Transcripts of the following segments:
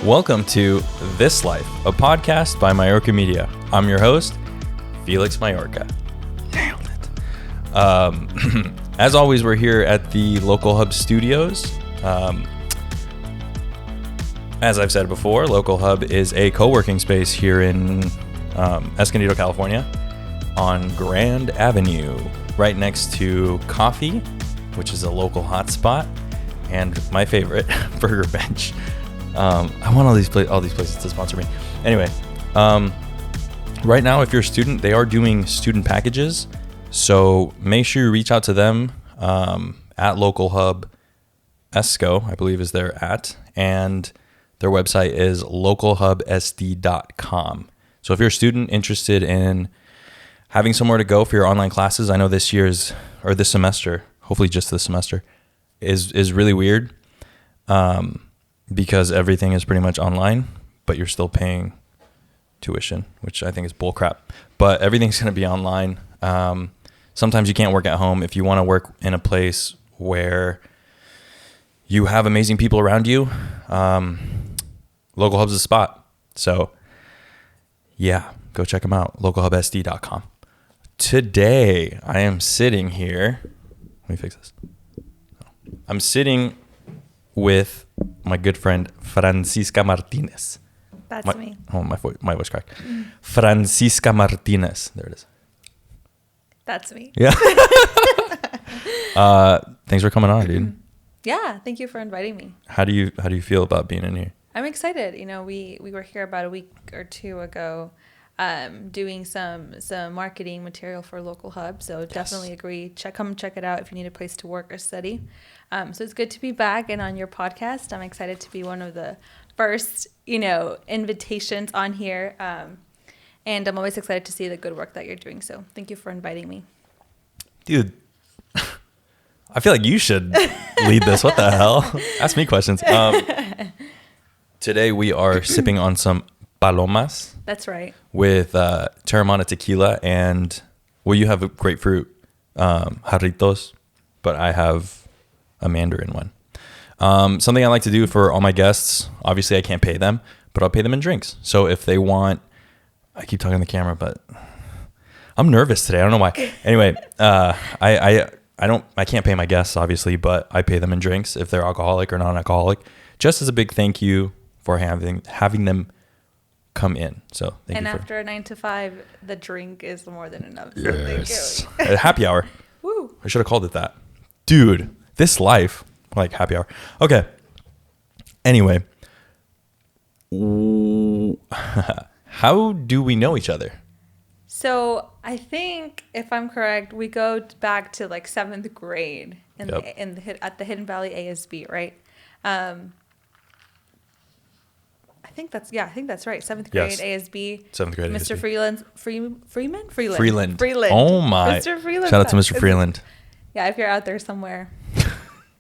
Welcome to This Life, a podcast by Mayorca Media. I'm your host, Felix Mayorca. Nailed it. As always, we're here at the Local Hub Studios. As I've said before, Local Hub is a co-working space here in Escondido, California, on Grand Avenue, right next to Coffee, which is a local hotspot, and my favorite, Burger Bench. I want all these places to sponsor me. Anyway, right now, if you're a student, they are doing student packages. So make sure you reach out to them at Local Hub Esco, I believe is their at, and their website is localhubsd.com. So if you're a student interested in having somewhere to go for your online classes, I know this semester, hopefully just this semester, is really weird. Because everything is pretty much online, but you're still paying tuition, which I think is bullcrap. But everything's going to be online. Sometimes you can't work at home. If you want to work in a place where you have amazing people around you, Local Hub's a spot. So, yeah, go check them out, localhubsd.com. Today, I am sitting here. Let me fix this. I'm sitting with my good friend Francisca Martinez. That's me. Oh, my voice cracked. Francisca Martinez. There it is. That's me. Yeah. Thanks for coming on, dude. Yeah, thank you for inviting me. How do you feel about being in here? I'm excited. You know, we were here about a week or two ago, doing some marketing material for Local Hub. So yes. Definitely agree. Come check it out if you need a place to work or study. So it's good to be back and on your podcast. I'm excited to be one of the first, invitations on here. And I'm always excited to see the good work that you're doing. So thank you for inviting me. Dude, I feel like you should lead this. What the hell? Ask me questions. Today we are sipping on some palomas. That's right. With Terramana tequila and, well, you have a grapefruit jarritos, but I have a mandarin one. Something I like to do for all my guests, obviously I can't pay them, but I'll pay them in drinks. So if they want, I keep talking to the camera, but I'm nervous today. I don't know why. Anyway, I can't pay my guests obviously, but I pay them in drinks if they're alcoholic or non-alcoholic, just as a big thank you for having them come in. So thank you. And after a 9 to 5, the drink is more than enough. So yes. Thank you. Happy hour. Woo. I should have called it that. Dude, this life, like happy hour. Okay. Anyway, how do we know each other? So I think, if I'm correct, we go back to like 7th grade at the Hidden Valley ASB, right? I think that's right. 7th grade, yes. ASB. 7th grade Mr. ASB. Freeland. Oh my. Mr. Freeland. Shout out to Mr. Freeland. Yeah, if you're out there somewhere,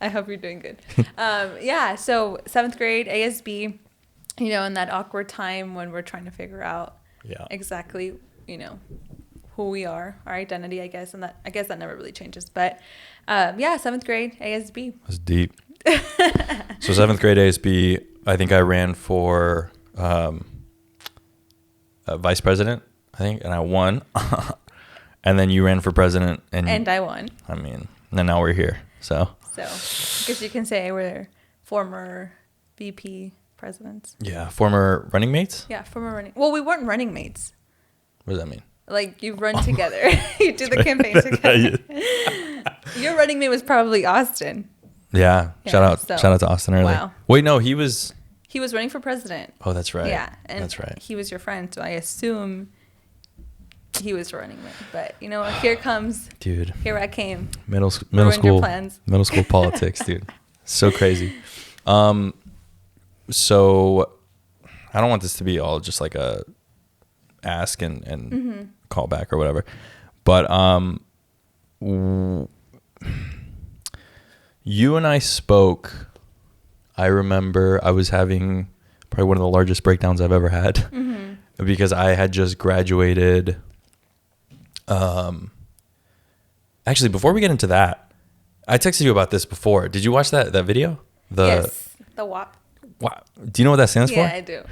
I hope you're doing good. So 7th grade ASB, in that awkward time when we're trying to figure out exactly, who we are, our identity, I guess. And I guess that never really changes. But 7th grade ASB. That's deep. So 7th grade ASB, I think I ran for vice president, and I won. And then you ran for president. And I won. I mean, and now we're here. So I guess you can say we're former VP presidents. Yeah, former running mates? Yeah, former running. Well, we weren't running mates. What does that mean? Like, you run together. You do the campaign together. Your running mate was probably Austin. Yeah. Shout out to Austin early. Wow. Wait, no, he was running for president. Oh, that's right. Yeah, and that's right. He was your friend, so I assume he was running mate. But here comes, dude. Here I came. Middle school politics, dude. So crazy. So I don't want this to be all just like a ask and call back or whatever, but you and I spoke. I remember I was having probably one of the largest breakdowns I've ever had because I had just graduated. Actually, before we get into that, I texted you about this before. Did you watch that video? Yes, the WAP. Wow. Do you know what that stands Yeah, for? I do.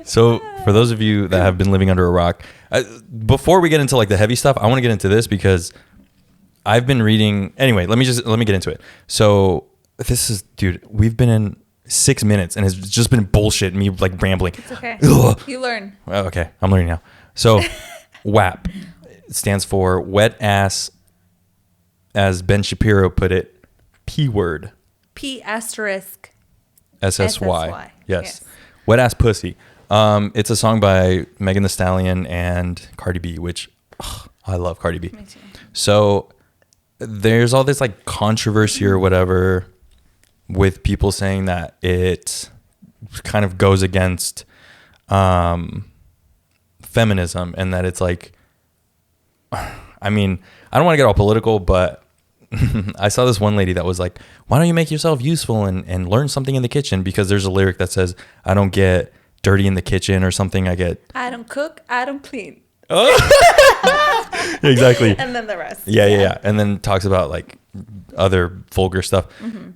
So for those of you that have been living under a rock, before we get into like the heavy stuff, I want to get into this because I've been reading. Anyway, let me get into it. So this is, dude, we've been in 6 minutes and it's just been bullshit. Me like rambling. It's okay. Ugh. You learn. Okay, I'm learning now. So WAP stands for wet ass, as Ben Shapiro put it, P word. P asterisk SSY. Yes. Wet ass pussy. It's a song by Megan Thee Stallion and Cardi B, which I love Cardi B. Me too. So there's all this like controversy or whatever with people saying that it kind of goes against feminism and that it's like, I mean, I don't want to get all political, but I saw this one lady that was like, why don't you make yourself useful and learn something in the kitchen? Because there's a lyric that says, I don't get dirty in the kitchen or something. I don't cook, I don't clean. Oh. Exactly. And then the rest. Yeah. And then talks about like other vulgar stuff. Mm-hmm.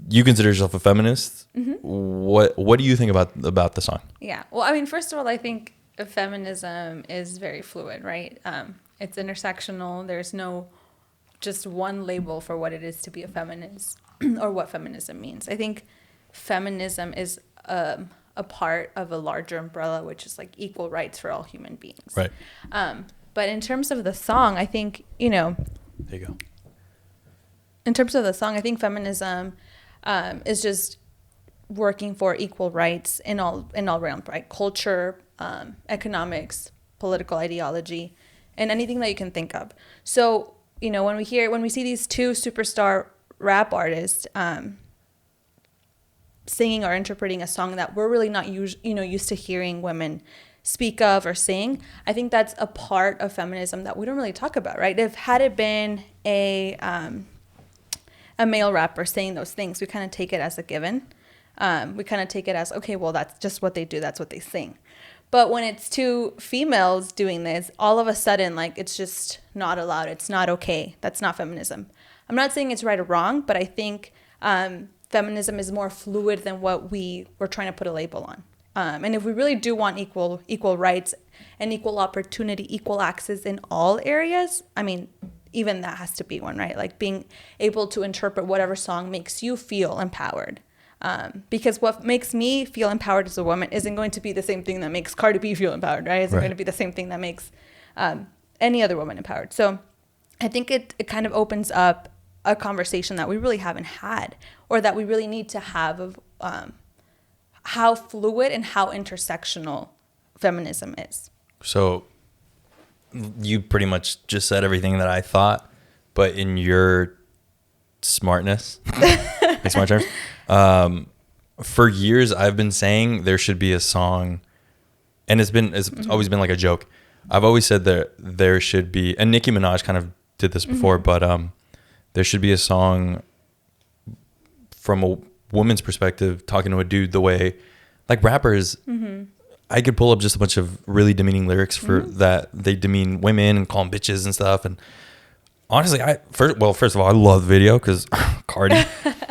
You consider yourself a feminist. Mm-hmm. What do you think about the song? Yeah. Well, I mean, first of all, I think feminism is very fluid, right? It's intersectional. There's no just one label for what it is to be a feminist or what feminism means. I think feminism is a part of a larger umbrella, which is like equal rights for all human beings. Right. But in terms of the song, I think, there you go. In terms of the song, I think feminism is just working for equal rights in all realms, right? Culture, economics, political ideology, and anything that you can think of. So, when we see these two superstar rap artists singing or interpreting a song that we're really not used to hearing women speak of or sing, I think that's a part of feminism that we don't really talk about, right? Had it been a male rapper saying those things, we kind of take it as a given. We kind of take it as, okay, well, that's just what they do. That's what they sing. But when it's two females doing this, all of a sudden, like, it's just not allowed. It's not okay. That's not feminism. I'm not saying it's right or wrong, but I think feminism is more fluid than what we were trying to put a label on. And if we really do want equal rights and equal opportunity, equal access in all areas, I mean, even that has to be one, right? Like being able to interpret whatever song makes you feel empowered. Because what makes me feel empowered as a woman isn't going to be the same thing that makes Cardi B feel empowered, right? It's going to be the same thing that makes any other woman empowered. So I think it kind of opens up a conversation that we really haven't had, or that we really need to have, of how fluid and how intersectional feminism is. So you pretty much just said everything that I thought, but in your smartness, in smart terms, for years I've been saying there should be a song, and it's always been like a joke. I've always said there should be, and Nicki Minaj kind of did this before, but there should be a song from a woman's perspective talking to a dude the way, like, rappers, I could pull up just a bunch of really demeaning lyrics for that. They demean women and call them bitches and stuff. And honestly, first of all, I love the video because Cardi.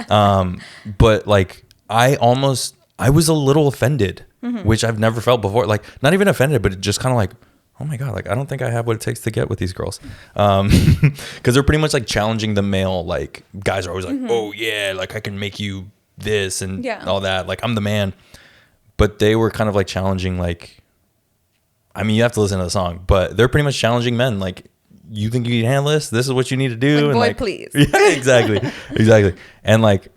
But like, I was a little offended, which I've never felt before. Like, not even offended, but just kind of like, oh my God, like, I don't think I have what it takes to get with these girls. Because they're pretty much like challenging the male. Like, guys are always like, oh yeah, like I can make you this and all that. Like, I'm the man. But they were kind of like challenging, like, I mean, you have to listen to the song, but they're pretty much challenging men. Like, you think you can handle this? This is what you need to do. Like, and boy, like, please. Yeah, exactly. And like,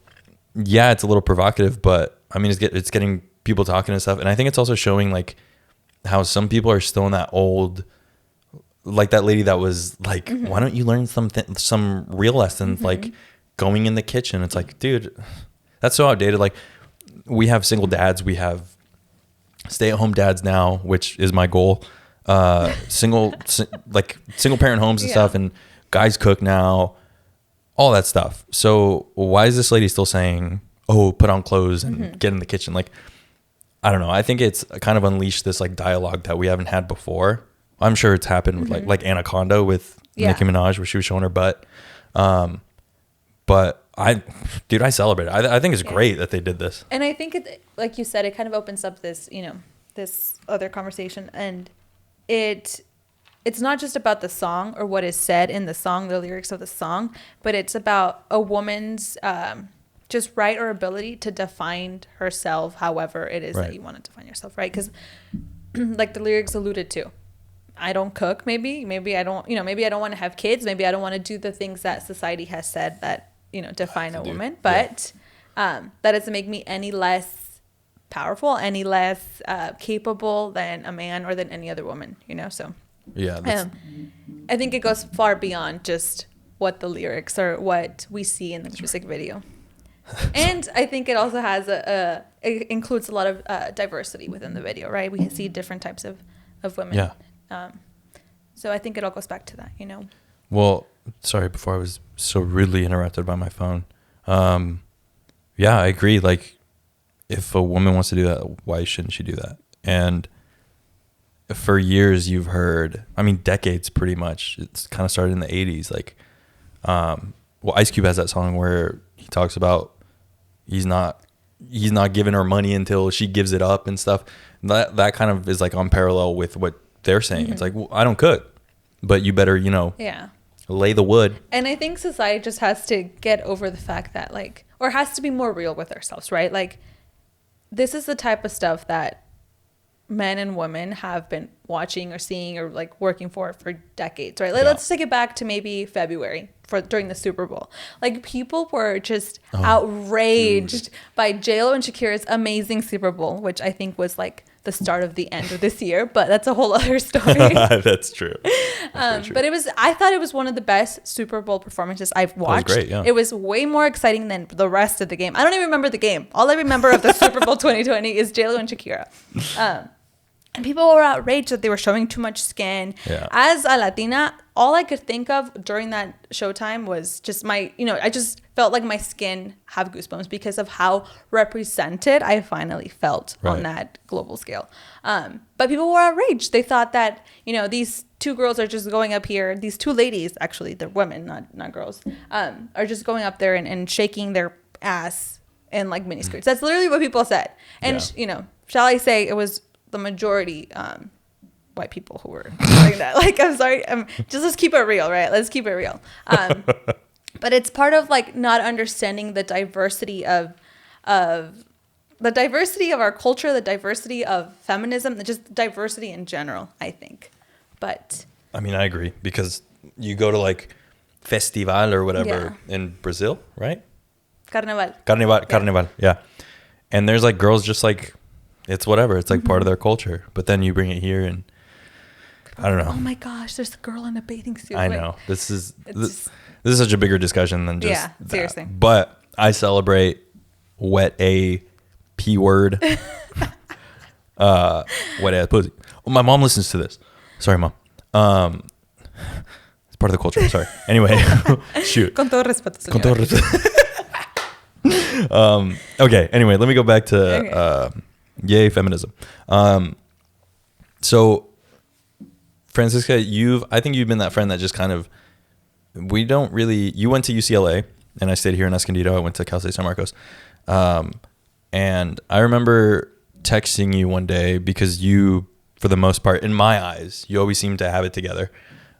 yeah, it's a little provocative, but I mean, it's getting people talking and stuff. And I think it's also showing like how some people are still in that old, like that lady that was like, why don't you learn some real lessons, like going in the kitchen? It's like, dude, that's so outdated. Like, we have single dads, we have stay-at-home dads now, which is my goal. Single parent homes and stuff, and guys cook now, all that stuff. So why is this lady still saying, oh, put on clothes and get in the kitchen? Like, I don't know. I think it's kind of unleashed this like dialogue that we haven't had before. I'm sure it's happened with like Anaconda with Nicki Minaj, where she was showing her butt. But I celebrate it. I think it's great that they did this. And I think it, like you said, it kind of opens up this, this other conversation, and it's not just about the song or what is said in the song, the lyrics of the song, but it's about a woman's just right or ability to define herself however it is that you want to define yourself, right? Because like the lyrics alluded to, I don't cook, maybe I don't, maybe I don't want to have kids, maybe I don't want to do the things that society has said that, define a woman, but that doesn't make me any less powerful, any less capable than a man or than any other woman, so I think it goes far beyond just what the lyrics or what we see in the music video. And I think it also has it includes a lot of diversity within the video, right? We see different types of women. Yeah. So I think it all goes back to that, Well, sorry, before I was so rudely interrupted by my phone. Yeah, I agree. Like, if a woman wants to do that, why shouldn't she do that? And for years you've heard, decades pretty much, it's kind of started in the 80s. Like, Ice Cube has that song where he talks about he's not giving her money until she gives it up and stuff. That kind of is like on parallel with what they're saying. It's like, well, I don't cook, but you better, lay the wood. And I think society just has to get over the fact that or has to be more real with ourselves, right? Like, this is the type of stuff that men and women have been watching or seeing or working for decades, right? Let's take it back to maybe February during the Super Bowl. People were just outraged by J-Lo and Shakira's amazing Super Bowl, which I think was the start of the end of this year, but that's a whole other story. That's true. But I thought it was one of the best Super Bowl performances I've watched. It was great, yeah. It was way more exciting than the rest of the game. I don't even remember the game. All I remember of the Super Bowl 2020 is J-Lo and Shakira. And people were outraged that they were showing too much skin. Yeah. As a Latina, all I could think of during that showtime was just I just felt like my skin have goosebumps because of how represented I finally felt on that global scale. But people were outraged. They thought that, these two girls are just going up here. These two ladies, actually, they're women, not girls, are just going up there and shaking their ass in miniskirts. That's literally what people said. And, shall I say it was the majority white people who were doing that. I'm sorry, just let's keep it real, right? Let's keep it real. But it's part of not understanding the diversity of our culture, the diversity of feminism, just diversity in general, I think. But I agree, because you go to festival or whatever in Brazil, right? Carnaval, yeah. And there's girls just it's whatever. It's part of their culture. But then you bring it here and I don't know. Oh my gosh, there's a girl in a bathing suit. I know. This is such a bigger discussion than just seriously. But I celebrate wet a P word. Wet ass pussy. Oh, my mom listens to this. Sorry, Mom. It's part of the culture. Sorry. Anyway, shoot. Con todo respeto, señora. Con todo respeto. Okay. Anyway, let me go back to yay feminism. So Francisca, I think you've been that friend that just kind of, you went to UCLA and I stayed here in Escondido. I went to Cal State San Marcos. And I remember texting you one day because you, for the most part, in my eyes, you always seem to have it together.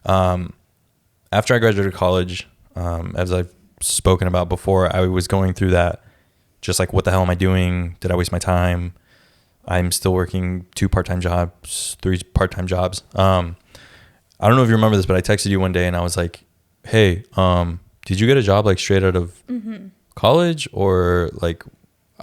After I graduated college, as I've spoken about before, I was going through that, just what the hell am I doing? Did I waste my time? I'm still working 2 part-time jobs, 3 part-time jobs. I don't know if you remember this, but I texted you one day and I was like, hey, did you get a job straight out of college? Or I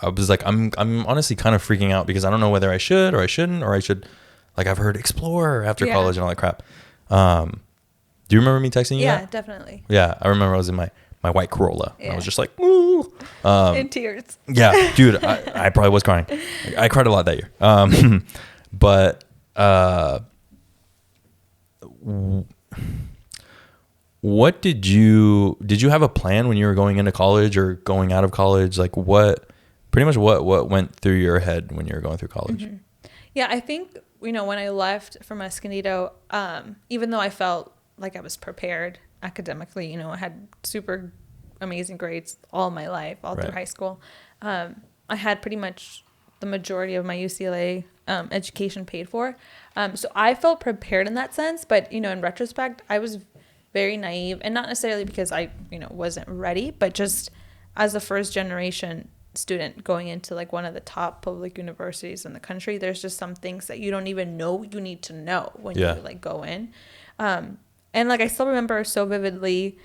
was I'm honestly kind of freaking out because I don't know whether I should or I shouldn't, or I should, I've heard explore after college and all that crap. Do you remember me texting you? Yeah, that? Definitely. Yeah, I remember I was in my white Corolla. Yeah. I was just ooh. In tears. Yeah, dude, I probably was crying. I cried a lot that year. But what did you have a plan when you were going into college or going out of college? What went through your head when you were going through college? Mm-hmm. Yeah, I think, when I left from Escondido, even though I felt like I was prepared academically, I had super amazing grades all my life, all through high school. I had pretty much the majority of my UCLA education paid for. So I felt prepared in that sense. But, you know, in retrospect, I was very naive, and not necessarily because I, you know, wasn't ready, but just as a first generation student going into like one of the top public universities in the country, there's just some things that you don't even know you need to know when you like go in. And like I still remember so vividly,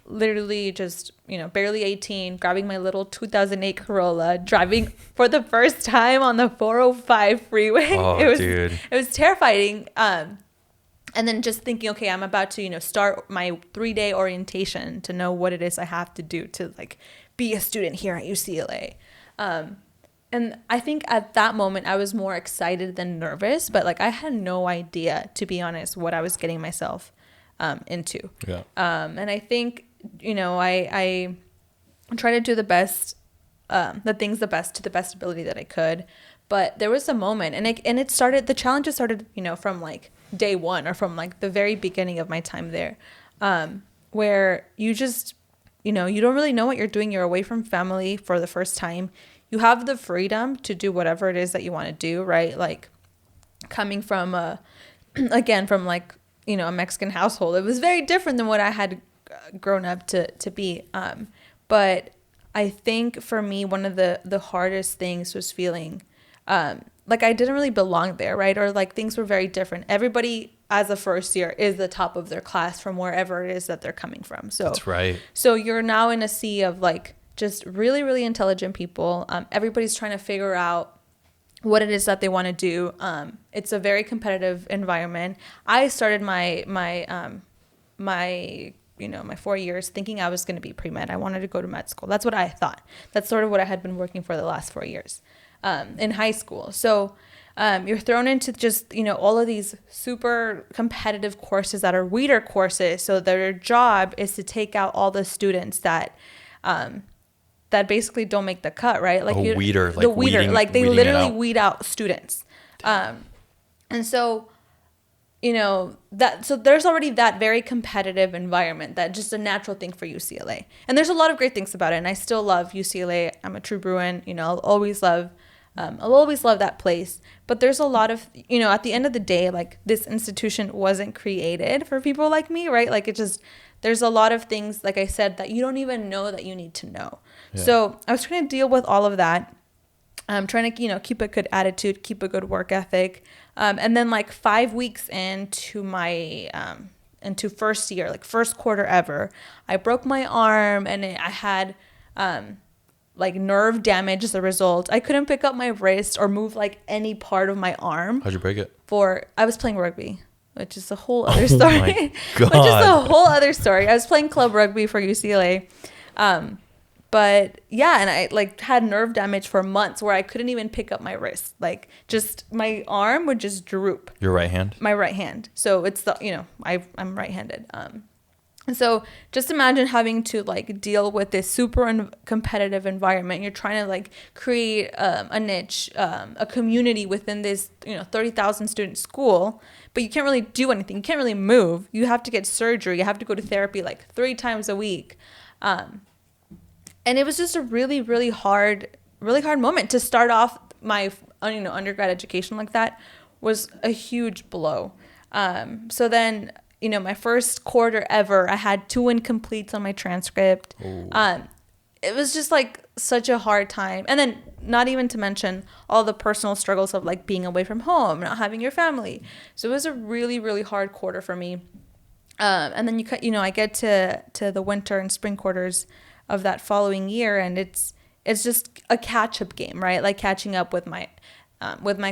literally just, you know, barely 18, grabbing my little 2008 Corolla, driving for the first time on the 405 freeway. It was terrifying. And then just thinking, okay, I'm about to, you know, start my 3-day orientation to know what it is I have to do to like be a student here at UCLA. And I think at that moment I was more excited than nervous, but like I had no idea, to be honest, what I was getting myself into. Yeah. And I think, you know, I try to do the best, to the best ability that I could. But there was a moment, the challenges started, you know, from like day one, or from like the very beginning of my time there, where you just, you know, you don't really know what you're doing. You're away from family for the first time. You have the freedom to do whatever it is that you want to do, right? Like coming from from like, you know, a Mexican household, it was very different than what I had grown up to be. But I think for me, one of the hardest things was feeling like I didn't really belong there, right? Or like things were very different. Everybody as a first year is the top of their class from wherever it is that they're coming from. So that's right. So you're now in a sea of like just really, really intelligent people. Everybody's trying to figure out what it is that they want to do. It's a very competitive environment. I started my 4 years thinking I was going to be pre-med. I wanted to go to med school. That's what I thought. That's sort of what I had been working for the last 4 years in high school. So you're thrown into just, you know, all of these super competitive courses that are weeder courses. So their job is to take out all the students that basically don't make the cut, right? Like weeder, like the weeder, like they literally weed out students. And so, you know, so there's already that very competitive environment, that just a natural thing for UCLA. And there's a lot of great things about it. And I still love UCLA. I'm a true Bruin, you know, I'll always love that place. But there's a lot of, you know, at the end of the day, like this institution wasn't created for people like me, right? Like there's a lot of things, like I said, that you don't even know that you need to know. Yeah. So I was trying to deal with all of that. I'm trying to, you know, keep a good attitude, keep a good work ethic. And then like 5 weeks into my, into first year, like first quarter ever, I broke my arm, and I had, like nerve damage as a result. I couldn't pick up my wrist or move like any part of my arm. How'd you break it? I was playing rugby, which is a whole other story. My God. Which is a whole other story. I was playing club rugby for UCLA. But yeah, and I like had nerve damage for months where I couldn't even pick up my wrist. Like just my arm would just droop. Your right hand? My right hand. So it's the, you know, I'm right-handed. And so just imagine having to like deal with this super competitive environment. You're trying to like create a niche, a community within this, you know, 30,000 student school, but you can't really do anything. You can't really move. You have to get surgery. You have to go to therapy like 3 times a week. And it was just a really, really hard moment to start off my, you know, undergrad education like that. Was a huge blow. So then, you know, my first quarter ever, I had 2 incompletes on my transcript. It was just like such a hard time. And then not even to mention all the personal struggles of like being away from home, not having your family. So it was a really, really hard quarter for me. And then I get to the winter and spring quarters of that following year, and it's just a catch-up game, right? Like catching up with my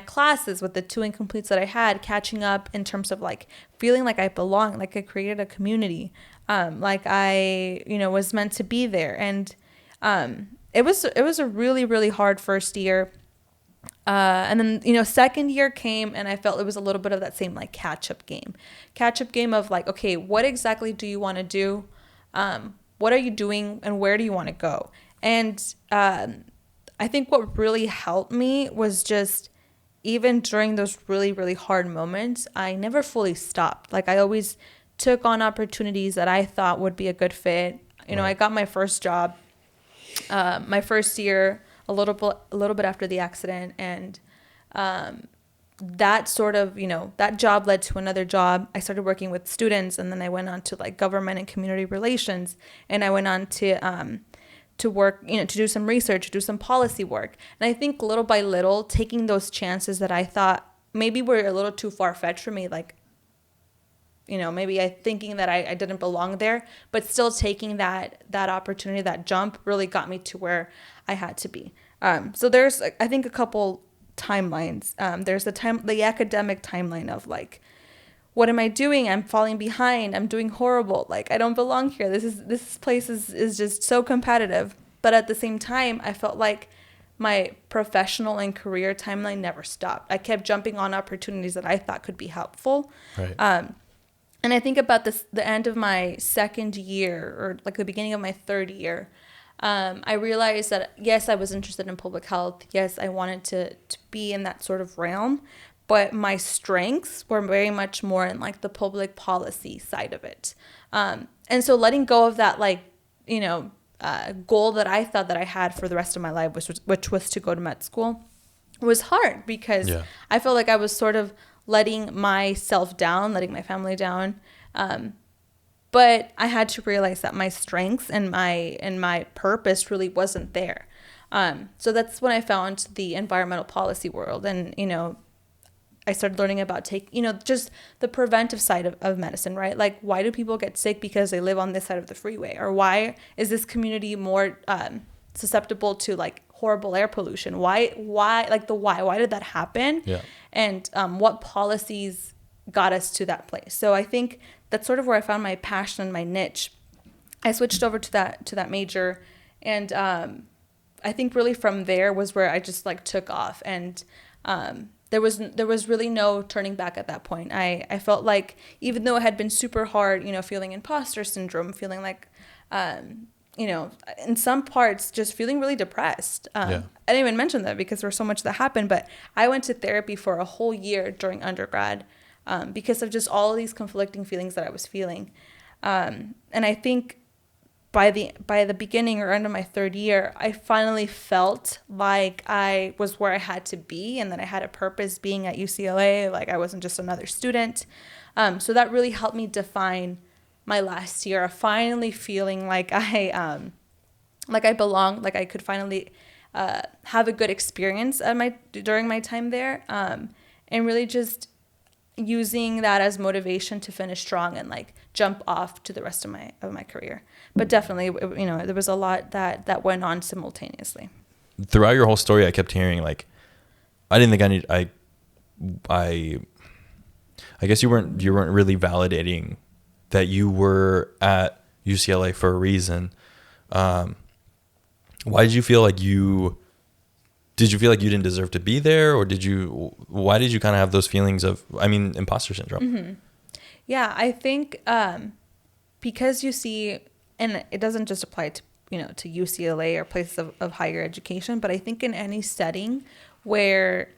classes, with the 2 incompletes that I had, catching up in terms of like feeling like I belong, like I created a community, like I, you know, was meant to be there. And it was a really, really hard first year. And then, you know, second year came, and I felt it was a little bit of that same like catch-up game of like, okay, what exactly do you want to do? What are you doing, and where do you want to go? And I think what really helped me was just, even during those really, really hard moments, I never fully stopped. Like I always took on opportunities that I thought would be a good fit. You know, I got my first job, my first year, a little bit after the accident, and that sort of, you know, that job led to another job. I started working with students, and then I went on to like government and community relations, and I went on to work, you know, to do some research, do some policy work. And I think little by little, taking those chances that I thought maybe were a little too far-fetched for me, like, you know, maybe thinking that I didn't belong there, but still taking that opportunity, that jump really got me to where I had to be. So there's, I think, a couple timelines. There's the academic timeline of like, what am I doing? I'm falling behind. I'm doing horrible. Like, I don't belong here. This place is just so competitive. But at the same time, I felt like my professional and career timeline never stopped. I kept jumping on opportunities that I thought could be helpful. Right. And I think about the end of my second year, or like the beginning of my third year, I realized that, yes, I was interested in public health. Yes, I wanted to be in that sort of realm. But my strengths were very much more in like the public policy side of it. And so letting go of that, like, you know, goal that I thought that I had for the rest of my life, which was to go to med school, was hard because I felt like I was sort of letting myself down, letting my family down. But I had to realize that my strengths and my purpose really wasn't there. So that's when I found the environmental policy world. And, you know, I started learning about just the preventive side of medicine, right? Like, why do people get sick because they live on this side of the freeway? Or why is this community more susceptible to like horrible air pollution? Why did that happen? Yeah. And what policies got us to that place? So I think that's sort of where I found my passion and my niche. I switched over to that major, and I think really from there was where I just like took off, and there was really no turning back at that point. I felt like, even though it had been super hard, you know, feeling imposter syndrome, feeling like, you know, in some parts, just feeling really depressed. I didn't even mention that because there was so much that happened, but I went to therapy for a whole year during undergrad because of just all of these conflicting feelings that I was feeling. And I think by the beginning or end of my third year, I finally felt like I was where I had to be, and that I had a purpose being at UCLA. Like, I wasn't just another student. So that really helped me define my last year of finally feeling like I belonged, like I could finally have a good experience during my time there, and really just using that as motivation to finish strong and like jump off to the rest of my career. But definitely, you know, there was a lot that went on simultaneously. Throughout your whole story, I kept hearing like, I didn't think I guess you weren't really validating that you were at UCLA for a reason. Why did you feel like you didn't deserve to be there, or why did you kind of have those feelings of, imposter syndrome? Mm-hmm. Yeah, I think because you see, and it doesn't just apply to, you know, to UCLA or places of higher education, but I think in any setting where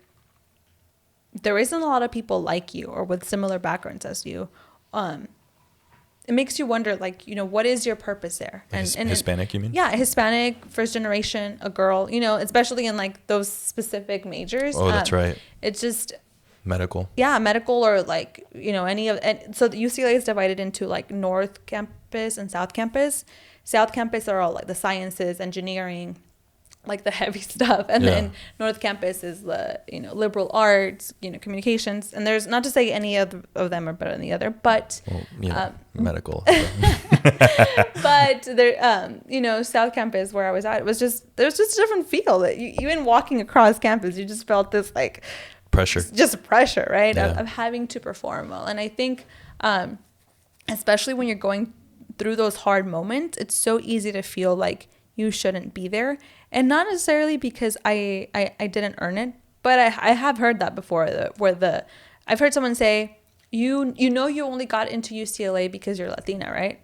there isn't a lot of people like you or with similar backgrounds as you, it makes you wonder, like, you know, what is your purpose there? And Hispanic, you mean? Yeah, Hispanic, first generation, a girl, you know, especially in like those specific majors. Oh, that's right. It's just medical. Yeah, medical, or like, you know, so the UCLA is divided into like North Campus and South Campus. South Campus are all like the sciences, engineering, like the heavy stuff, and then North Campus is the, you know, liberal arts, you know, communications. And there's, not to say any of them are better than the other, but medical. But there, you know, South Campus where I was at, there's just a different feel. That even walking across campus, you just felt this like just pressure, right? Of having to perform well. And I think, especially when you're going through those hard moments, it's so easy to feel like you shouldn't be there. And not necessarily because I didn't earn it, but I have heard that before, I've heard someone say, you know, you only got into UCLA because you're Latina, right?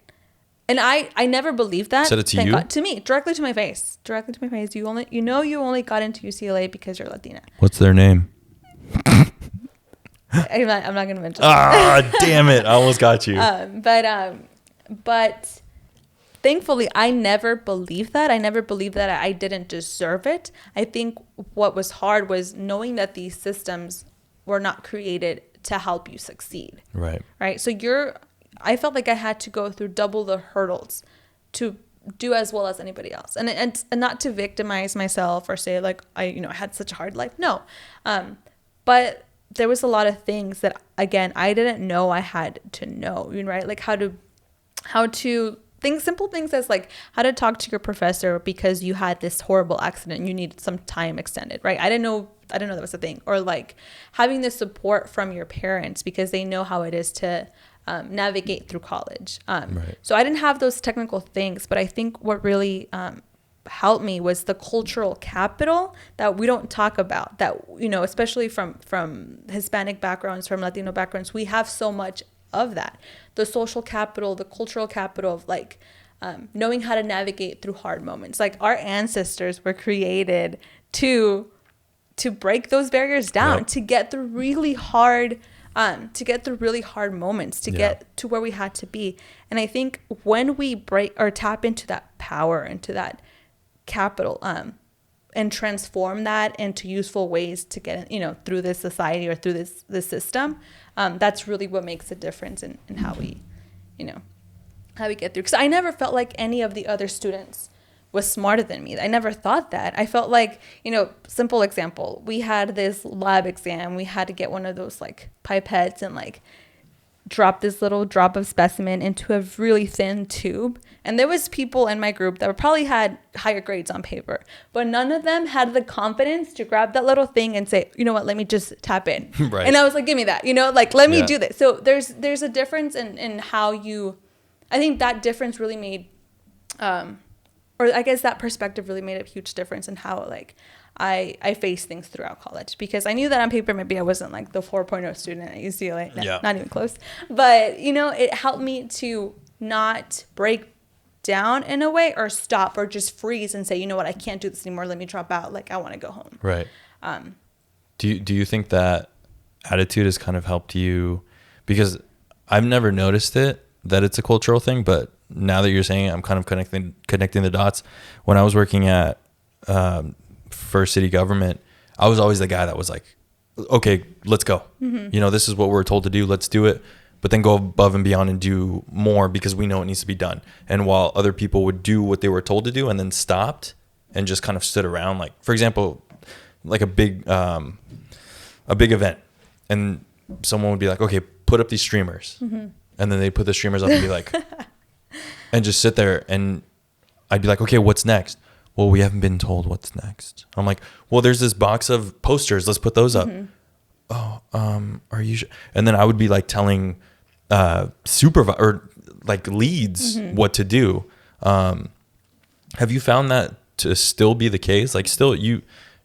And I never believed that. Said it to you? God, to me, directly to my face. You only got into UCLA because you're Latina. What's their name? I'm not going to mention. Ah, damn it! I almost got you. But thankfully, I never believed that. I never believed that I didn't deserve it. I think what was hard was knowing that these systems were not created to help you succeed. Right. So I felt like I had to go through double the hurdles to do as well as anybody else. And not to victimize myself or say like, I had such a hard life. No. But there was a lot of things that, again, I didn't know I had to know, right? Like how to simple things as like how to talk to your professor because you had this horrible accident and you needed some time extended, right? I didn't know that was a thing. Or like having the support from your parents because they know how it is to navigate through college. Right. So I didn't have those technical things, but I think what really helped me was the cultural capital that we don't talk about, that, especially from Hispanic backgrounds, from Latino backgrounds, we have so much of that. The social capital, the cultural capital of like knowing how to navigate through hard moments. Like our ancestors were created to break those barriers down, Yep. to get through really hard moments, to get to where we had to be. And I think when we break or tap into that power, into that capital, and transform that into useful ways to get, through this society or through this system, that's really what makes a difference in how we, how we get through. Because I never felt like any of the other students was smarter than me. I never thought that. I felt like, simple example, we had this lab exam. We had to get one of those like pipettes and like drop this little drop of specimen into a really thin tube. And there was people in my group that probably had higher grades on paper, but none of them had the confidence to grab that little thing and say, you know what, let me just tap in. Right. And I was like, give me that, like, let me do this. So there's a difference in how I think that difference really made, or I guess that perspective really made a huge difference in how like I faced things throughout college, because I knew that on paper maybe I wasn't like the 4.0 student at UCLA, not even close, but it helped me to not break down in a way or stop or just freeze and say, you know what, I can't do this anymore, let me drop out, like I want to go home. Right. Do you think that attitude has kind of helped you? Because I've never noticed it, that it's a cultural thing, but now that you're saying it, I'm kind of connecting the dots. When I was working at for city government, I was always the guy that was like, okay, let's go. Mm-hmm. This is what we're told to do. Let's do it. But then go above and beyond and do more because we know it needs to be done. And while other people would do what they were told to do and then stopped and just kind of stood around, like, for example, like a big event, and someone would be like, okay, put up these streamers. Mm-hmm. And then they put the streamers up and be like, and just sit there, and I'd be like, okay, what's next? Well, we haven't been told what's next. I'm like, well, there's this box of posters. Let's put those up. Mm-hmm. Oh, are you sure? And then I would be like telling supervisor or like leads mm-hmm. what to do. Have you found that to still be the case? Like still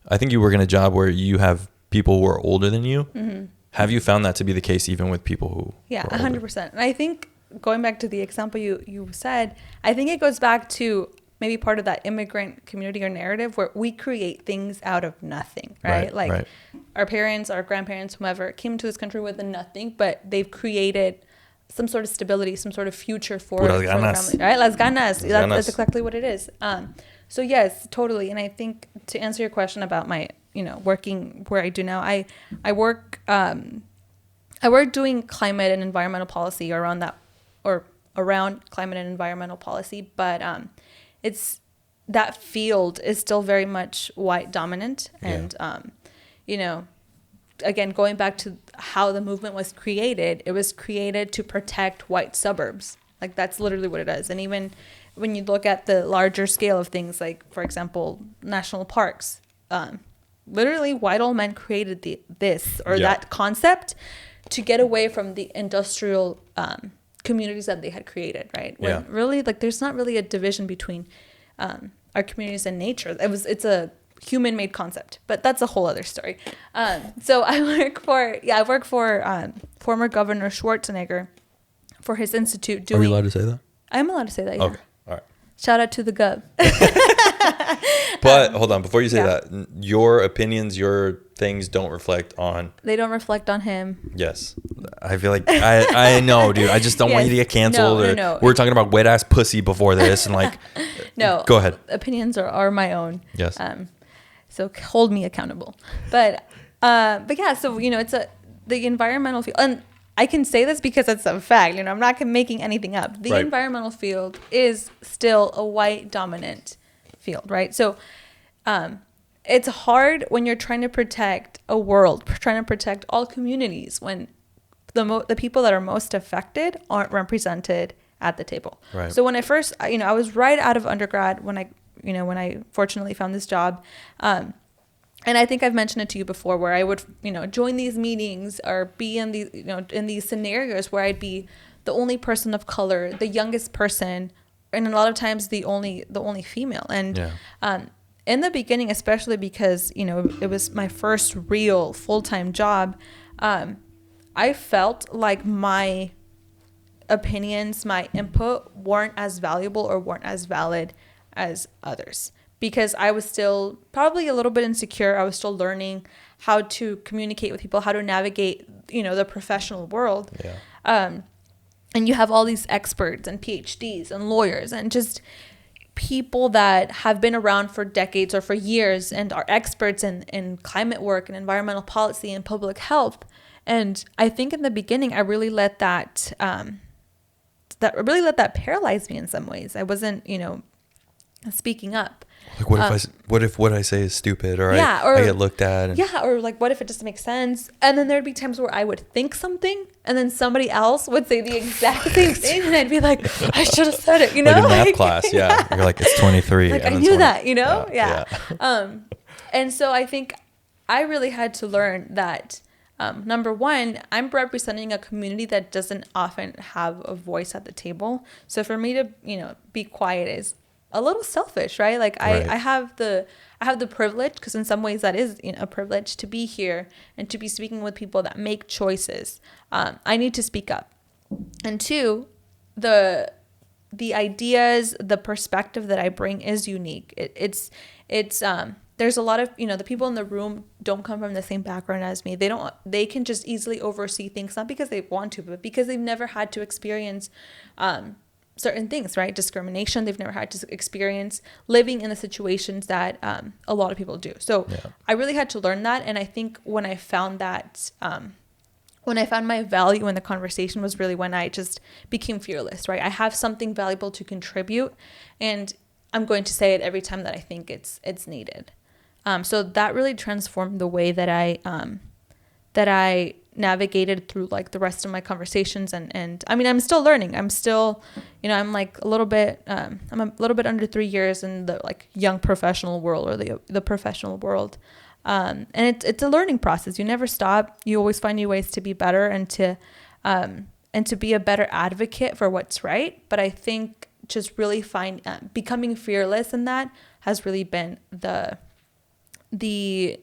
I think you work in a job where you have people who are older than you. Mm-hmm. Have you found that to be the case even with people who? Yeah, 100%. And I think going back to the example you said, I think it goes back to maybe part of that immigrant community or narrative where we create things out of nothing, right? Like our parents, our grandparents, whomever came to this country with nothing, but they've created some sort of stability, some sort of future for the family, right? Las ganas. That's exactly what it is. So yes, totally. And I think to answer your question about my, working where I do now, I work doing climate and environmental policy around that, or around climate and environmental policy. But it's that field is still very much white dominant. And, again, going back to how the movement was created, it was created to protect white suburbs. Like that's literally what it is. And even when you look at the larger scale of things, like, for example, national parks, literally white old men created that concept to get away from the industrial communities that they had created, right? When really, like, there's not really a division between our communities and nature. It's a human-made concept, but that's a whole other story. So I work for former Governor Schwarzenegger for his institute. Are we allowed to say that? I'm allowed to say that, yeah. Okay, all right. Shout out to the Gov. But hold on, before you say yeah. that, your opinions, your things don't reflect on. They don't reflect on him. Yes. I feel like I know, dude. I just don't want you to get canceled. No. We're talking about wet ass pussy before this, and like, no. Go ahead. Opinions are my own. Yes. So hold me accountable. But yeah. So it's the environmental field, and I can say this because it's a fact. I'm not making anything up. The environmental field is still a white dominant field, right? So it's hard when you're trying to protect a world, trying to protect all communities, when the people that are most affected aren't represented at the table. Right. So when I first, I was right out of undergrad when I fortunately found this job. And I think I've mentioned it to you before, where I would, join these meetings or be in these, in these scenarios where I'd be the only person of color, the youngest person, and a lot of times the only female. And in the beginning, especially because, it was my first real full-time job, I felt like my opinions, my input weren't as valuable or weren't as valid as others. Because I was still probably a little bit insecure. I was still learning how to communicate with people, how to navigate, the professional world. Yeah. And you have all these experts and PhDs and lawyers and just people that have been around for decades or for years and are experts in climate work and environmental policy and public health. And I think in the beginning, I really let that paralyze me in some ways. I wasn't, speaking up. Like what if what I say is stupid, or I get looked at, or like what if it doesn't make sense? And then there'd be times where I would think something and then somebody else would say the exact same thing and I'd be like, I should have said it, like in math class. Yeah. You're like, it's 23. Like, and I knew 20. that, Yeah. And so I think I really had to learn that number one, I'm representing a community that doesn't often have a voice at the table. So for me to be quiet is a little selfish, right? Like I have the privilege, because in some ways that is a privilege, to be here and to be speaking with people that make choices. I need to speak up. And two, the ideas, the perspective that I bring is unique. It's there's a lot of, the people in the room don't come from the same background as me. They can just easily oversee things, not because they want to, but because they've never had to experience certain things, right? Discrimination. They've never had to experience living in the situations that a lot of people do. So I really had to learn that. And I think when I found that, when I found my value in the conversation was really when I just became fearless, right? I have something valuable to contribute, and I'm going to say it every time that I think it's needed. So that really transformed the way that I navigated through like the rest of my conversations. And I mean, I'm still learning. I'm still, I'm like I'm a little bit under 3 years in the like young professional world, or the professional world. And it's a learning process. You never stop. You always find new ways to be better and to be a better advocate for what's right. But I think just really becoming fearless in that has really been the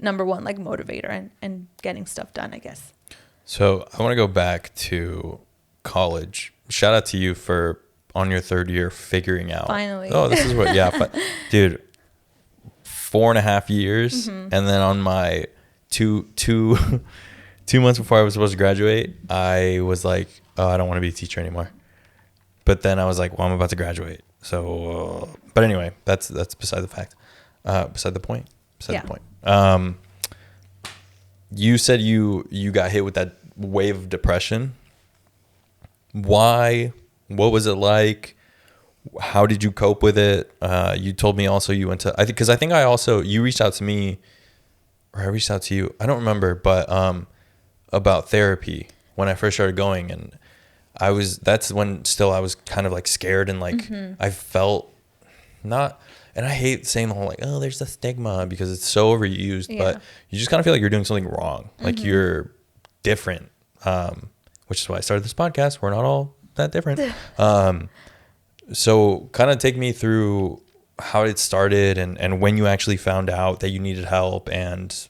number one like motivator and getting stuff done, I guess. So I want to go back to college. Shout out to you for on your third year figuring out. Finally. Oh, this is what, dude, 4.5 years. Mm-hmm. And then on my two months before I was supposed to graduate, I was like, oh, I don't want to be a teacher anymore. But then I was like, well, I'm about to graduate. So, but anyway, that's beside the fact, beside the point. You said you got hit with that wave of depression. Why? What was it like? How did you cope with it? You told me also you went to, you reached out to me, or I reached out to you. I don't remember, but about therapy when I first started going, and that's when still I was kind of like scared and like I felt not. And I hate saying the whole like, oh, there's a stigma, because it's so overused, but you just kind of feel like you're doing something wrong. Like you're different, which is why I started this podcast. We're not all that different. So kind of take me through how it started and when you actually found out that you needed help and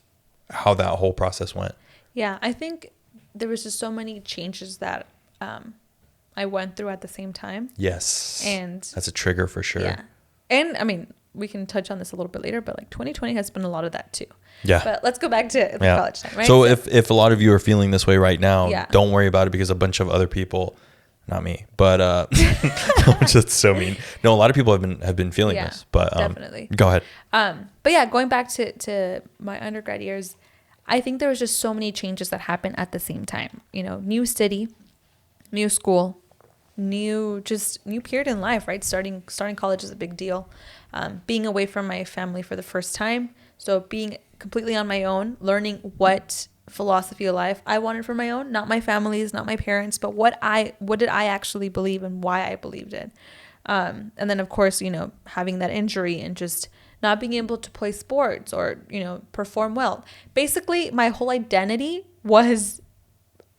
how that whole process went. Yeah, I think there was just so many changes that I went through at the same time. Yes. And that's a trigger for sure. Yeah. And I mean, we can touch on this a little bit later, but like 2020 has been a lot of that too. Yeah. But let's go back to the college time, right? So if a lot of you are feeling this way right now, Yeah. don't worry about it, because a bunch of other people, not me, but I'm just so mean. No, a lot of people have been feeling this, but definitely. Go ahead. But yeah, going back to my undergrad years, I think there was just so many changes that happened at the same time. You know, new city, new school, new period in life, right? Starting college is a big deal. Being away from my family for the first time, so being completely on my own, learning what philosophy of life I wanted for my own, not my family's, not my parents, but what did I actually believe and why I believed it. And then of course, you know, having that injury and just not being able to play sports or, you know, perform well. Basically, my whole identity was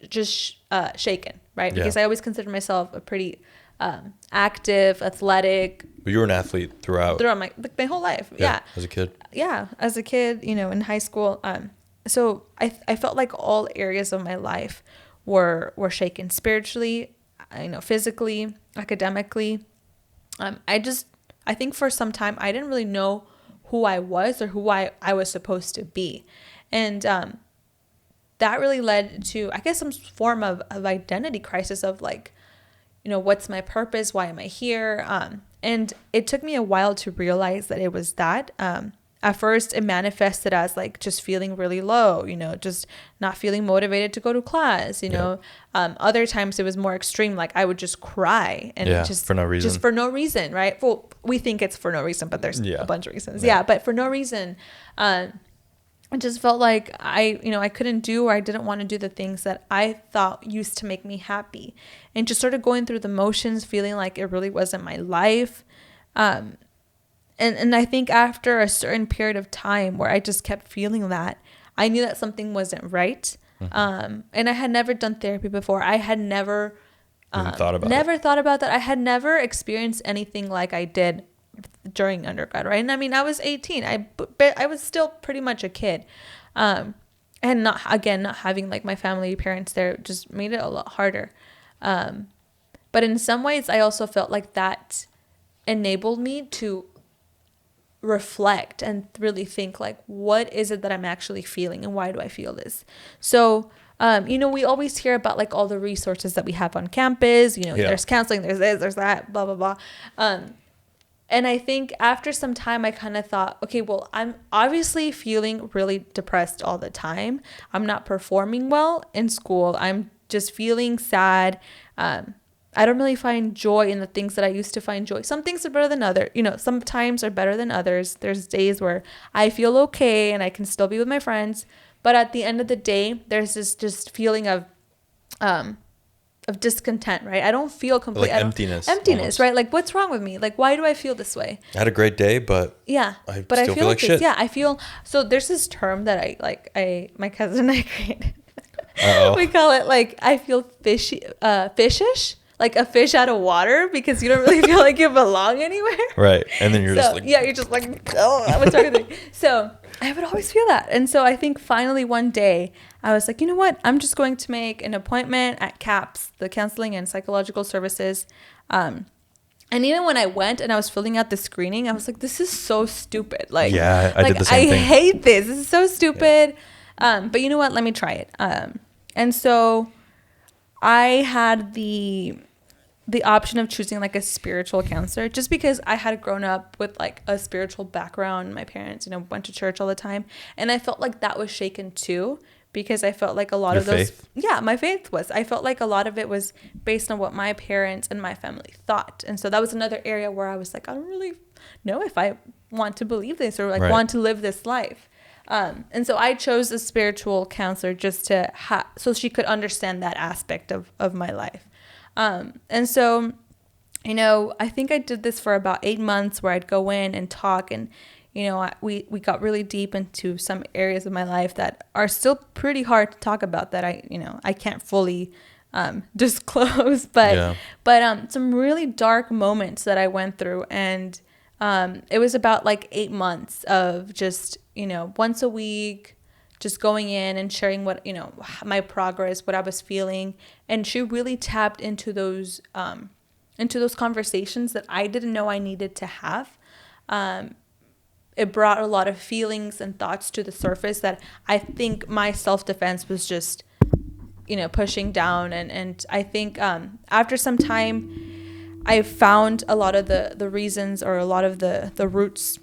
just shaken, right? Yeah. Because I always considered myself a pretty active, athletic. But you were an athlete throughout my whole life. Yeah. As a kid. Yeah, as a kid, you know, in high school. So I felt like all areas of my life were shaken spiritually, you know, physically, academically. I think for some time I didn't really know who I was or who I was supposed to be. And that really led to, I guess, some form of identity crisis of like, you know, what's my purpose? Why am I here? And it took me a while to realize that it was that. At first, it manifested as like just feeling really low, you know, just not feeling motivated to go to class, you know. Other times it was more extreme, like I would just cry and just for no reason. Just for no reason, right? Well, we think it's for no reason, but there's a bunch of reasons. Yeah, but for no reason. I just felt like I couldn't do, or I didn't want to do the things that I thought used to make me happy, and just started going through the motions, feeling like it really wasn't my life. And I think after a certain period of time where I just kept feeling that, I knew that something wasn't right. And I had never done therapy before. I had never thought about that. I had never experienced anything like I did during undergrad, right? And I mean, I was 18. I was still pretty much a kid. And not having like my family, parents there just made it a lot harder. But in some ways, I also felt like that enabled me to reflect and really think like, what is it that I'm actually feeling and why do I feel this? So, you know, we always hear about like all the resources that we have on campus, you know, there's counseling, there's this, there's that, blah, blah, blah. And I think after some time, I kind of thought, okay, well, I'm obviously feeling really depressed all the time. I'm not performing well in school. I'm just feeling sad. I don't really find joy in the things that I used to find joy. Some things are better than others. You know, sometimes are better than others. There's days where I feel okay and I can still be with my friends. But at the end of the day, there's this just feeling of discontent, right? I don't feel complete. Like emptiness, right? Like, what's wrong with me? Like, why do I feel this way? I had a great day, but I feel like shit. Yeah, I feel, so there's this term that my cousin and I created. We call it like, I feel fishish. Like a fish out of water, because you don't really feel like you belong anywhere. Right. And then you're just like... Yeah, you're just like, oh, what's wrong with me? So I would always feel that. And so I think finally one day I was like, you know what? I'm just going to make an appointment at CAPS, the Counseling and Psychological Services. And even when I went and I was filling out the screening, I was like, this is so stupid. Like, yeah, I did the same thing. I hate this. This is so stupid. Yeah. But you know what? Let me try it. And so I had the option of choosing like a spiritual counselor, just because I had grown up with like a spiritual background. My parents, you know, went to church all the time. And I felt like that was shaken too, because I felt like a lot of those, my faith was, I felt like a lot of it was based on what my parents and my family thought. And so that was another area where I was like, I don't really know if I want to believe this or like want to live this life. And so I chose a spiritual counselor just to so she could understand that aspect of my life. And so, you know, I think I did this for about 8 months, where I'd go in and talk, and, you know, we got really deep into some areas of my life that are still pretty hard to talk about, that I can't fully disclose, but some really dark moments that I went through. And it was about like 8 months of just, you know, once a week, just going in and sharing what, you know, my progress, what I was feeling. And she really tapped into those into those conversations that I didn't know I needed to have. It brought a lot of feelings and thoughts to the surface that I think my self-defense was just, pushing down. And I think after some time, I found a lot of the reasons or a lot of the roots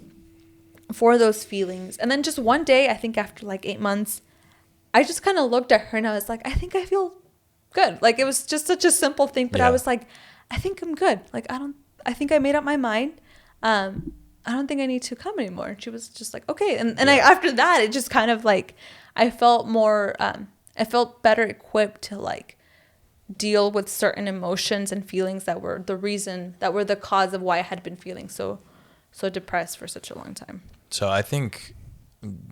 for those feelings. And then just one day, I think after like 8 months, I just kind of looked at her and I was like, I think I feel good. Like, it was just such a simple thing, but I was like, I think I'm good. Like, I think I made up my mind. I don't think I need to come anymore. And she was just like, okay. And after that, it just kind of like, I felt more, I felt better equipped to like deal with certain emotions and feelings that were the cause of why I had been feeling so depressed for such a long time. So I think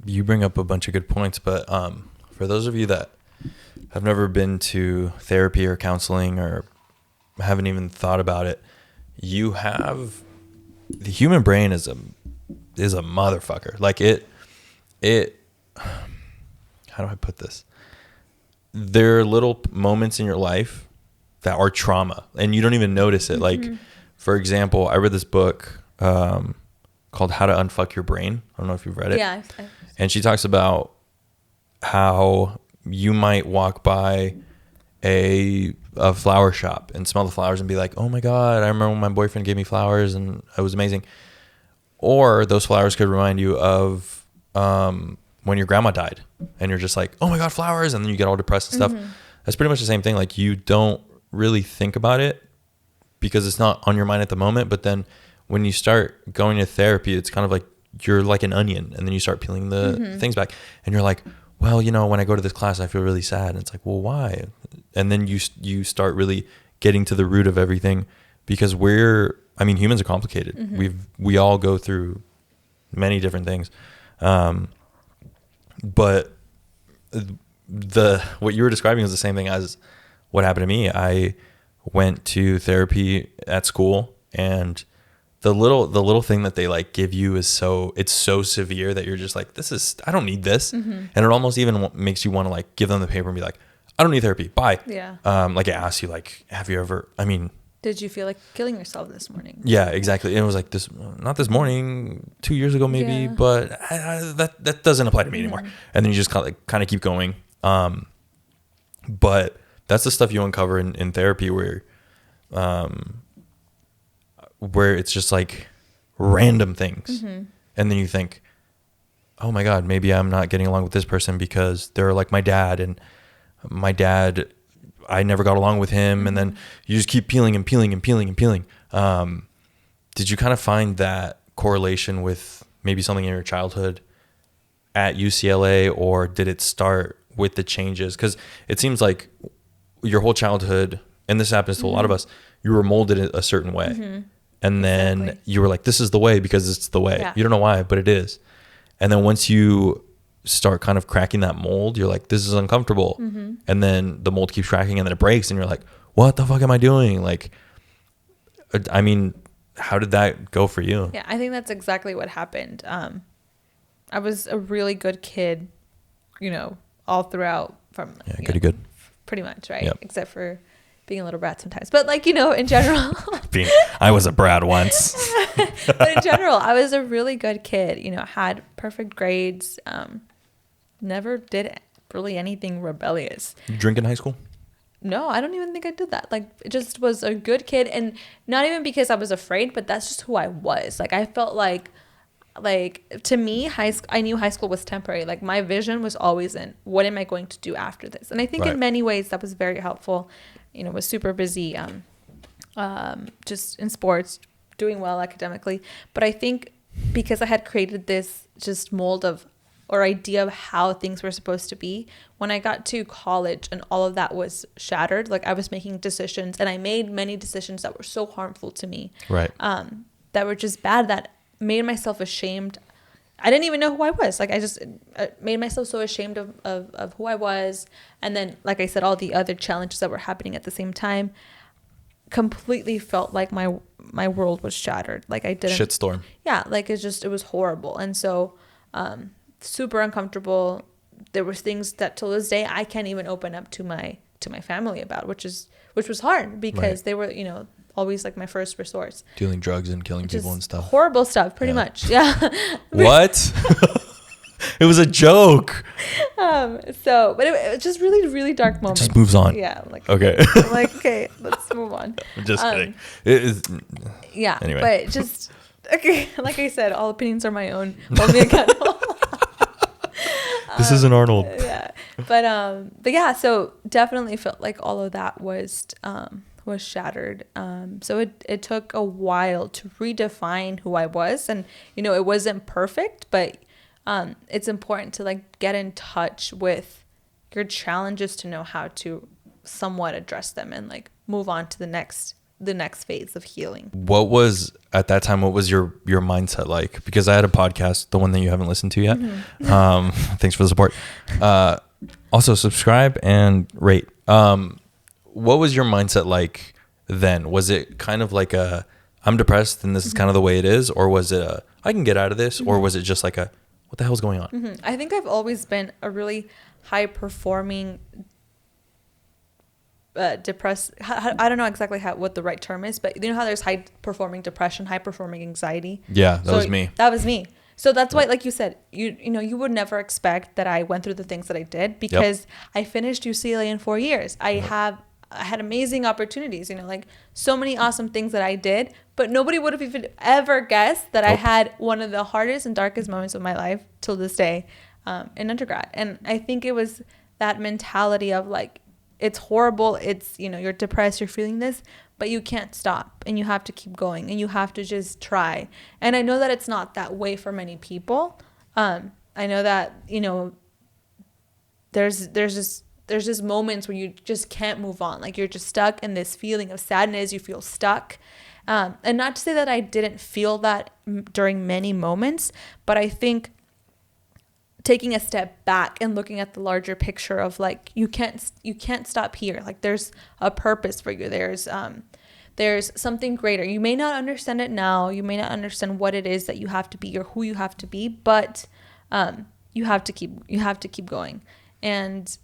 you bring up a bunch of good points, but for those of you that have never been to therapy or counseling or haven't even thought about it, the human brain is a motherfucker. Like it how do I put this? There are little moments in your life that are trauma and you don't even notice it. Like, for example, I read this book called How to Unfuck Your Brain. I don't know if you've read it. Yeah. And she talks about how you might walk by a flower shop and smell the flowers and be like, oh my God, I remember when my boyfriend gave me flowers and it was amazing. Or those flowers could remind you of when your grandma died and you're just like, oh my God, flowers. And then you get all depressed and stuff. That's pretty much the same thing. Like, you don't really think about it because it's not on your mind at the moment. But then when you start going to therapy, it's kind of like you're like an onion and then you start peeling the things back and you're like, well, when I go to this class, I feel really sad. And it's like, well, why? And then you start really getting to the root of everything because humans are complicated. We all go through many different things. But what you were describing is the same thing as what happened to me. I went to therapy at school and the little thing that they like give you is it's so severe that you're just like, I don't need this. And it almost even makes you want to like give them the paper and be like, I don't need therapy. Bye. Yeah. Like it asks you like, have you ever, did you feel like killing yourself this morning? Yeah, exactly. And it was like not this morning, 2 years ago maybe, but that doesn't apply to me anymore. And then you just kind of keep going. But that's the stuff you uncover in therapy where it's just like random things. And then you think, oh my God, maybe I'm not getting along with this person because they're like my dad, and my dad, I never got along with him. And then you just keep peeling and peeling and peeling and peeling. Did you kind of find that correlation with maybe something in your childhood at UCLA, or did it start with the changes? Because it seems like your whole childhood, and this happens to a lot of us, you were molded a certain way. And then you were like, this is the way because it's the way. You don't know why, but it is. And then once you start kind of cracking that mold, you're like, this is uncomfortable. And then the mold keeps cracking and then it breaks and you're like, what the fuck am I doing? Like, how did that go for you? Yeah, I think that's exactly what happened. I was a really good kid, all throughout from goody good. Pretty much, right? Yep. Except for being a little brat sometimes. But in general. I was a brat once. But in general, I was a really good kid, had perfect grades, never did really anything rebellious. You drink in high school? No, I don't even think I did that. Like, it just was a good kid, and not even because I was afraid, but that's just who I was. Like, I felt like to me, I knew high school was temporary. Like, my vision was always in, what am I going to do after this? And I think in many ways that was very helpful. Was super busy, just in sports, doing well academically. But I think because I had created this just mold of, or idea of how things were supposed to be, when I got to college and all of that was shattered, like, I was making decisions, and I made many decisions that were so harmful to me. Right. That were just bad, that made myself ashamed. I didn't even know who I was. Like, I just made myself so ashamed of who I was. And then, like I said, all the other challenges that were happening at the same time completely felt like my world was shattered. Like, I didn't. Shitstorm. Yeah. Like, it was horrible. And so, super uncomfortable. There was things that till this day I can't even open up to my family about, which was hard because they were, always like my first resource. Dealing drugs and killing people and stuff. Horrible stuff, pretty much. Yeah. What? It was a joke. But it just really, really dark moment. It just moves on. Yeah. Like, okay. I'm like, okay, let's move on. I'm just kidding. It is. Yeah. Anyway. But just, okay. Like I said, all opinions are my own. Hold me accountable. This isn't Arnold. Yeah. But yeah, so definitely felt like all of that was shattered. So it took a while to redefine who I was, and it wasn't perfect, but it's important to like get in touch with your challenges to know how to somewhat address them and like move on to the next phase of healing. What was at that time, what was your mindset like? Because I had a podcast, the one that you haven't listened to yet. Mm-hmm. Thanks for the support. Also subscribe and rate. What was your mindset like then? Was it kind of like I'm depressed and this is kind of the way it is? Or was it I can get out of this? Mm-hmm. Or was it just like what the hell's going on? Mm-hmm. I think I've always been a really high performing depressed. I don't know exactly what the right term is, but you know how there's high performing depression, high performing anxiety. Yeah, that was me. That was me. So that's why, like you said, you would never expect that I went through the things that I did because I finished UCLA in 4 years. I had amazing opportunities, like so many awesome things that I did, but nobody would have even ever guessed that I had one of the hardest and darkest moments of my life till this day in undergrad. And I think it was that mentality of like, it's horrible. It's, you're depressed, you're feeling this, but you can't stop and you have to keep going and you have to just try. And I know that it's not that way for many people. I know that, there's just moments where you just can't move on. Like you're just stuck in this feeling of sadness. You feel stuck. And not to say that I didn't feel that during many moments, but I think taking a step back and looking at the larger picture of like, you can't stop here. Like there's a purpose for you. There's something greater. You may not understand it now. You may not understand what it is that you have to be or who you have to be, but you have to keep going. And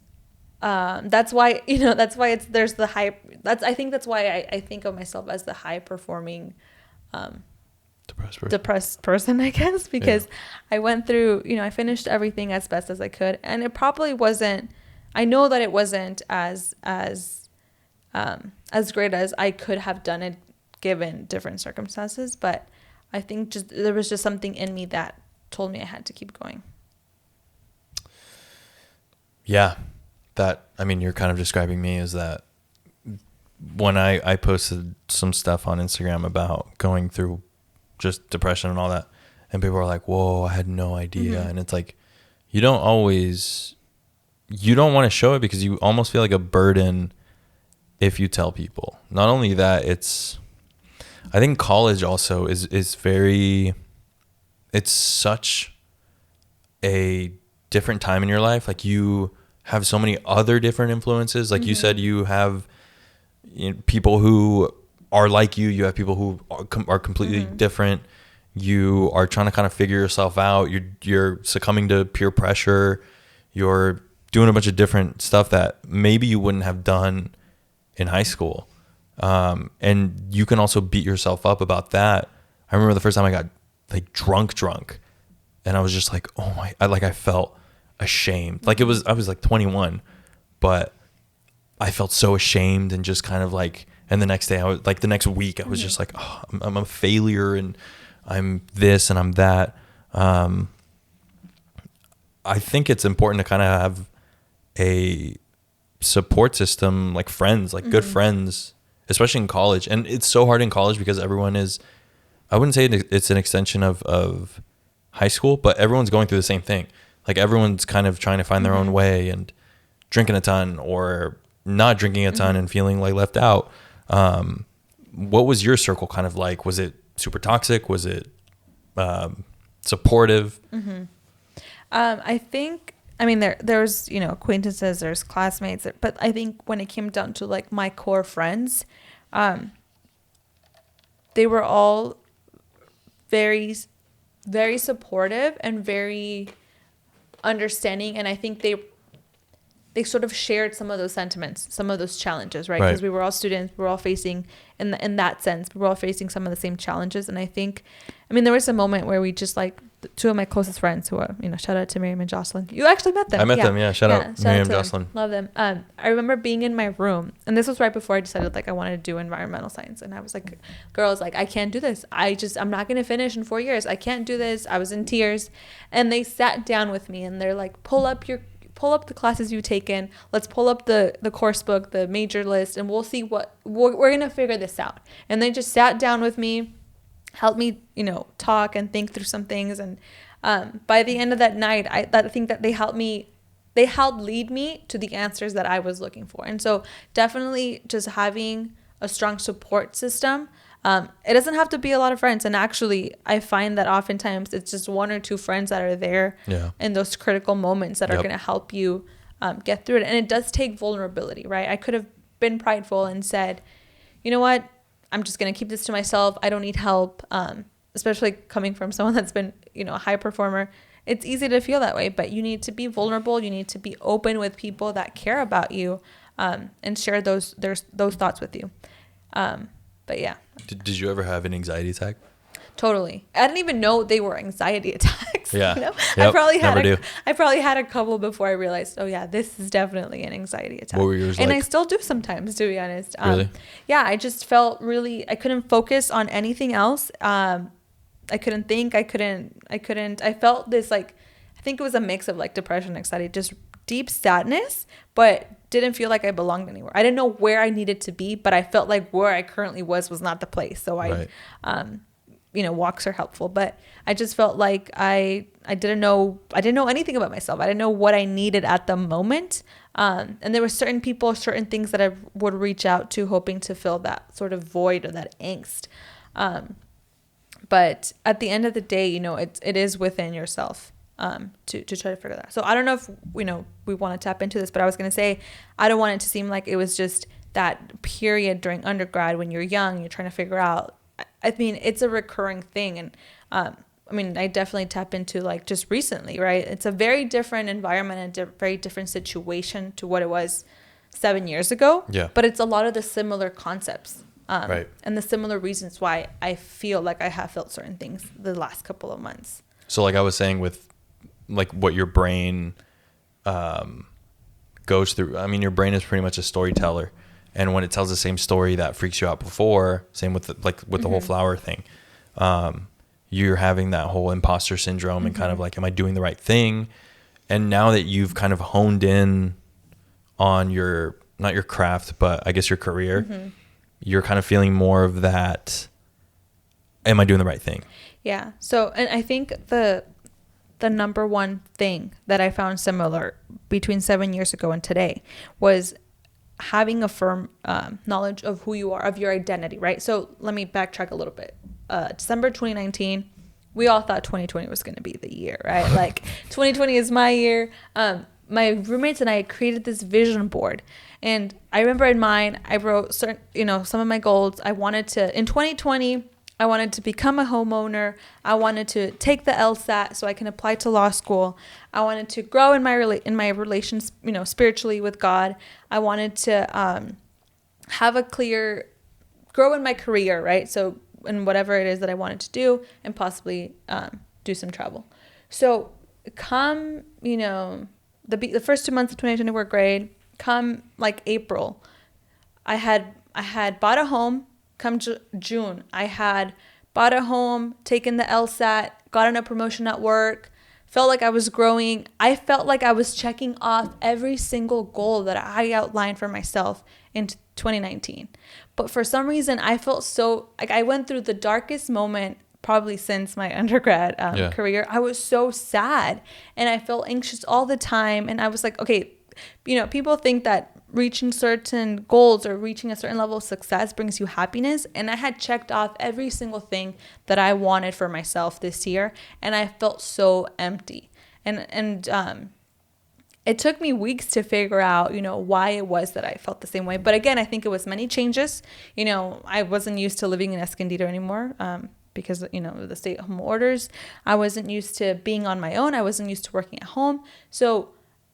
that's why there's the high. I think that's why I think of myself as the high performing depressed person, I guess, because I went through, I finished everything as best as I could, and it probably wasn't. I know that it wasn't as great as I could have done it given different circumstances, but I think there was just something in me that told me I had to keep going. Yeah. You're kind of describing me as that when I posted some stuff on Instagram about going through just depression and all that, and people are like, whoa, I had no idea. Mm-hmm. And it's like, you don't want to show it because you almost feel like a burden if you tell people. Not only that, I think college also is it's such a different time in your life. Like you have so many other different influences. Like you said, you have people who are like you have people who are completely different. You are trying to kind of figure yourself out. You're succumbing to peer pressure. You're doing a bunch of different stuff that maybe you wouldn't have done in high school. And you can also beat yourself up about that. I remember the first time I got like drunk and I was just like, I felt ashamed. Like I was like 21, but I felt so ashamed and just kind of like, and the next day the next week I was just like, oh, I'm a failure and I'm this and I'm that. I think it's important to kind of have a support system, like friends, like good friends, especially in college. And it's so hard in college because everyone is, I wouldn't say it's an extension of high school, but everyone's going through the same thing. Like everyone's kind of trying to find their own way and drinking a ton or not drinking a ton and feeling like left out. What was your circle kind of like? Was it super toxic? Was it supportive? I think, there's, acquaintances, there's classmates, but I think when it came down to like my core friends, they were all very, very supportive and very understanding. And I think they sort of shared some of those sentiments, some of those challenges, right? Because we were all students, we were all facing, in that sense, we were all facing some of the same challenges. And I think, I mean, there was a moment where we just like, two of my closest friends who are, you know, shout out to Miriam and Jocelyn. You actually met them. I met them, yeah. Shout out Miriam, Jocelyn. Love them. I remember being in my room, and this was right before I decided like I wanted to do environmental science. And I was like, girls, like, I can't do this. I'm not going to finish in 4 years. I can't do this. I was in tears. And they sat down with me and they're like, pull up the classes you've taken. Let's pull up the course book, the major list, and we'll see what we're going to figure this out. And they just sat down with me, helped me, you know, talk and think through some things. And by the end of that night, I think that they helped lead me to the answers that I was looking for. And so definitely just having a strong support system. It doesn't have to be a lot of friends. And actually, I find that oftentimes it's just one or two friends that are there in those critical moments that are going to help you get through it. And it does take vulnerability, right? I could have been prideful and said, you know what? I'm just going to keep this to myself. I don't need help, especially coming from someone that's been, you know, a high performer. It's easy to feel that way, but you need to be vulnerable. You need to be open with people that care about you and share those thoughts with you. But yeah. Did you ever have an anxiety attack? Totally. I didn't even know they were anxiety attacks. Yeah. You know? Yep. I probably had a couple before I realized, oh yeah, this is definitely an anxiety attack. What were yours and like? I still do sometimes, to be honest. Really? Yeah, I just felt I couldn't focus on anything else. I couldn't think. I felt this, like, I think it was a mix of like depression, anxiety, just deep sadness, but didn't feel like I belonged anywhere. I didn't know where I needed to be, but I felt like where I currently was not the place. So you know, walks are helpful, but I just felt like I didn't know anything about myself. I didn't know what I needed at the moment. And there were certain people, certain things that I would reach out to, hoping to fill that sort of void or that angst. But at the end of the day, you know, it is within yourself to try to figure that out. So I don't know if, you know, we want to tap into this, but I was going to say, I don't want it to seem like it was just that period during undergrad when you're young, you're trying to figure out. I mean, it's a recurring thing. And I mean, I definitely tap into like just recently, right? It's a very different environment and very different situation to what it was 7 years ago. Yeah. But it's a lot of the similar concepts. Right. And the similar reasons why I feel like I have felt certain things the last couple of months. So like I was saying with like what your brain goes through. I mean, your brain is pretty much a storyteller. And when it tells the same story that freaks you out before, same with the whole flower thing, you're having that whole imposter syndrome and kind of like, am I doing the right thing? And now that you've kind of honed in on not your craft, but I guess your career, you're kind of feeling more of that, am I doing the right thing? Yeah. So, and I think the number one thing that I found similar between 7 years ago and today was having a firm knowledge of who you are, of your identity, right? So let me backtrack a little bit. December 2019, we all thought 2020 was going to be the year, right? Like 2020 is my year. My roommates and I created this vision board. And I remember in mine, I wrote certain, you know, some of my goals. In 2020, I wanted to become a homeowner. I wanted to take the LSAT so I can apply to law school. I wanted to grow in my relations, you know, spiritually with God. I wanted to grow in my career, right? So in whatever it is that I wanted to do, and possibly do some travel. So come, you know, the first 2 months of 2020 were great. Come like April, I had bought a home. Come June, I had bought a home, taken the LSAT, gotten a promotion at work, felt like I was growing. I felt like I was checking off every single goal that I outlined for myself in 2019. But for some reason, I felt so like I went through the darkest moment probably since my undergrad career. I was so sad and I felt anxious all the time. And I was like, okay, you know, people think that reaching certain goals or reaching a certain level of success brings you happiness. And I had checked off every single thing that I wanted for myself this year. And I felt so empty. And it took me weeks to figure out, you know, why it was that I felt the same way. But again, I think it was many changes. You know, I wasn't used to living in Escondido anymore because, you know, the stay-at-home orders. I wasn't used to being on my own. I wasn't used to working at home. So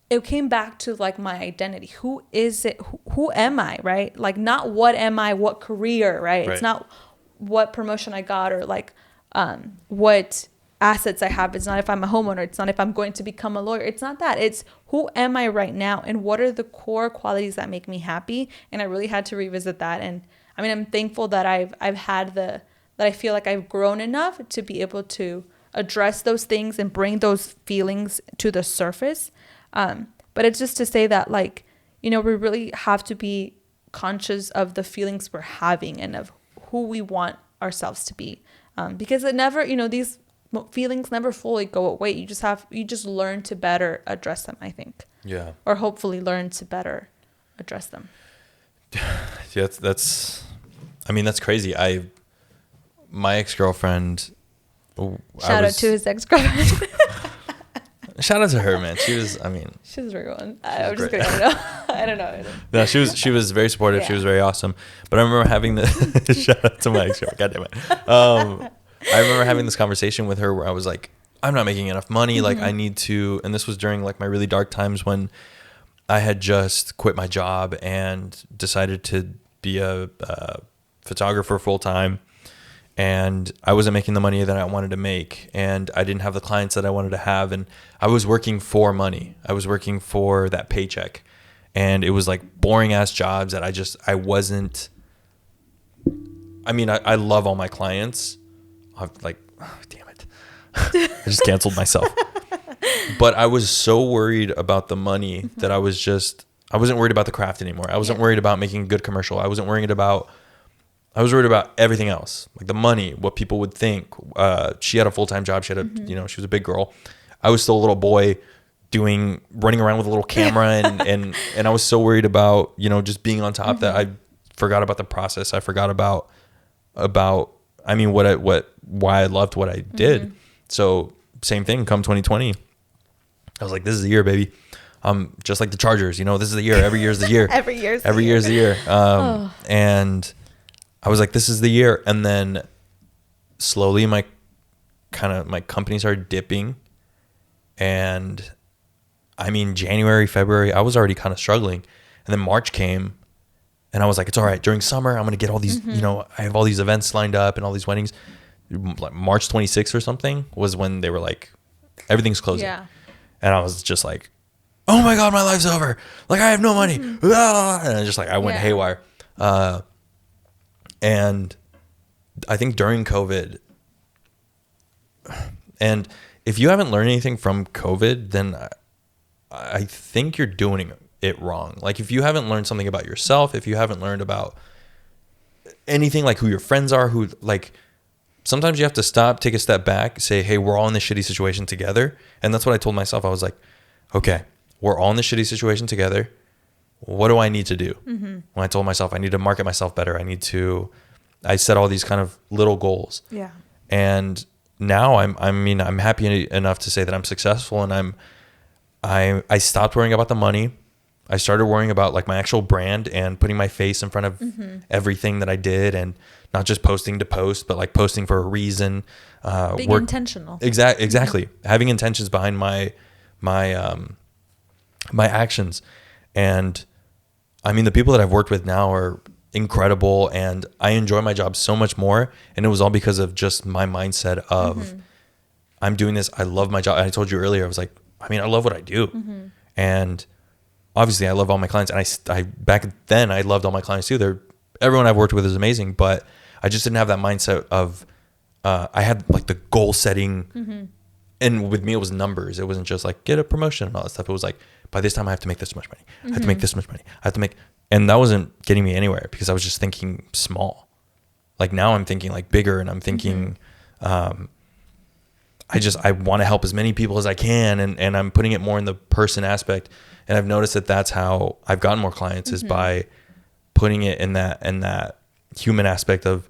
it came back to like my identity. Who is it? Who am I? Right? Like, not what am I, what career, right? It's not what promotion I got, or like what assets I have. It's not if I'm a homeowner. It's not if I'm going to become a lawyer. It's not that. It's who am I right now, and what are the core qualities that make me happy. And I really had to revisit that. And I mean, I'm thankful that I've had that I feel like I've grown enough to be able to address those things and bring those feelings to the surface. But it's just to say that, like, we really have to be conscious of the feelings we're having and of who we want ourselves to be. Because it never, these feelings never fully go away. You just learn to better address them, I think. Yeah. Or hopefully learn to better address them. Yeah, that's crazy. My ex-girlfriend. Shout out to his ex-girlfriend. Shout out to her, man. She was a real one. I'm just kidding. I don't know. No, she was very supportive. Yeah. She was very awesome. But I remember having the shout out to my ex-girlfriend. God damn it. I remember having this conversation with her where I was like, I'm not making enough money. Like, I need to, and this was during like my really dark times when I had just quit my job and decided to be a photographer full time. And I wasn't making the money that I wanted to make, and I didn't have the clients that I wanted to have, and I was working for money. I was working for that paycheck, and it was like boring ass jobs that I wasn't. I mean, I love all my clients. I'm like, oh, damn it, I just canceled myself. But I was so worried about the money that I wasn't worried about the craft anymore. I wasn't worried about making a good commercial. I was worried about everything else, like the money, what people would think. She had a full-time job. She had she was a big girl. I was still a little boy running around with a little camera and I was so worried about, just being on top that I forgot about the process. I forgot about why I loved what I did. So same thing come 2020. I was like, this is the year, baby. Just like the Chargers, this is the year. Every year is the year. Every year is the year. And I was like, this is the year. And then slowly my company started dipping. And I mean, January, February, I was already kind of struggling. And then March came and I was like, it's all right. During summer, I'm going to get all these, I have all these events lined up and all these weddings. Like March 26th or something was when they were like, everything's closing. Yeah. And I was just like, oh my God, my life's over. Like, I have no money. Ah! And I went haywire. And I think during COVID, and if you haven't learned anything from COVID, then I think you're doing it wrong. Like, if you haven't learned something about yourself, if you haven't learned about anything, like who your friends are, sometimes you have to stop, take a step back, say, hey, we're all in this shitty situation together. And that's what I told myself. I was like, okay, we're all in this shitty situation together. What do I need to do? When I told myself I need to market myself better, I set all these kind of little goals. Yeah. And now I'm happy enough to say that I'm successful, and I stopped worrying about the money. I started worrying about like my actual brand and putting my face in front of everything that I did, and not just posting to post, but like posting for a reason. Being intentional. Exactly. Having intentions behind my actions. And I mean, the people that I've worked with now are incredible, and I enjoy my job so much more. And it was all because of just my mindset of I'm doing this. I love my job. And I told you earlier, I was like, I love what I do. And obviously I love all my clients. And I back then I loved all my clients too. Everyone I've worked with is amazing, but I just didn't have that mindset of, I had like the goal setting, and with me it was numbers. It wasn't just like get a promotion and all that stuff. It was like, by this time I have to make this much money. I have to make this much money. And that wasn't getting me anywhere because I was just thinking small. Like now I'm thinking like bigger, and I'm thinking, I want to help as many people as I can. And I'm putting it more in the person aspect. And I've noticed that that's how I've gotten more clients is by putting it in that human aspect of,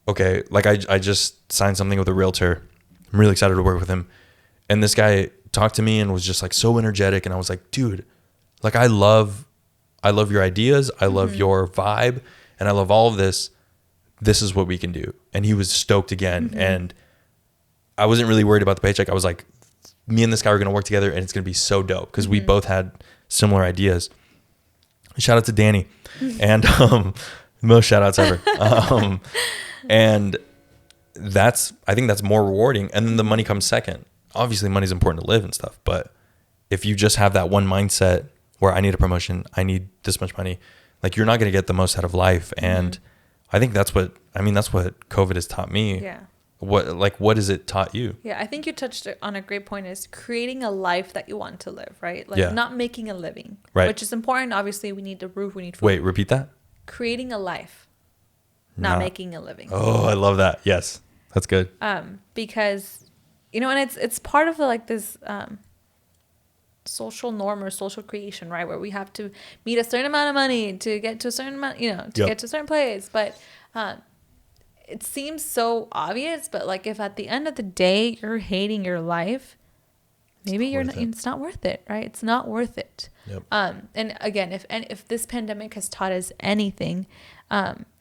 okay, like I just signed something with a realtor. I'm really excited to work with him. And this guy talked to me and was just like so energetic. And I was like, dude, like I love your ideas. I love your vibe, and I love all of this. This is what we can do. And he was stoked again. And I wasn't really worried about the paycheck. I was like, me and this guy are going to work together and it's going to be so dope because we both had similar ideas. Shout out to Danny and most shout outs ever. And I think that's more rewarding. And then the money comes second. Obviously money's important to live and stuff, but if you just have that one mindset where I need a promotion, I need this much money, like you're not going to get the most out of life. And I think that's what COVID has taught me. Yeah. What has it taught you? Yeah, I think you touched on a great point, is creating a life that you want to live, right? Like not making a living, right? Which is important. Obviously, we need a roof, we need food. Wait, repeat that. Creating a life, not making a living. Oh, I love that. Yes, that's good. Because, and it's part of this social norm or social creation, right? Where we have to meet a certain amount of money to get to a certain amount, to get to a certain place. But it seems so obvious, but if at the end of the day you're hating your life, maybe it's not worth it, right? It's not worth it. Yep. And again, if this pandemic has taught us anything,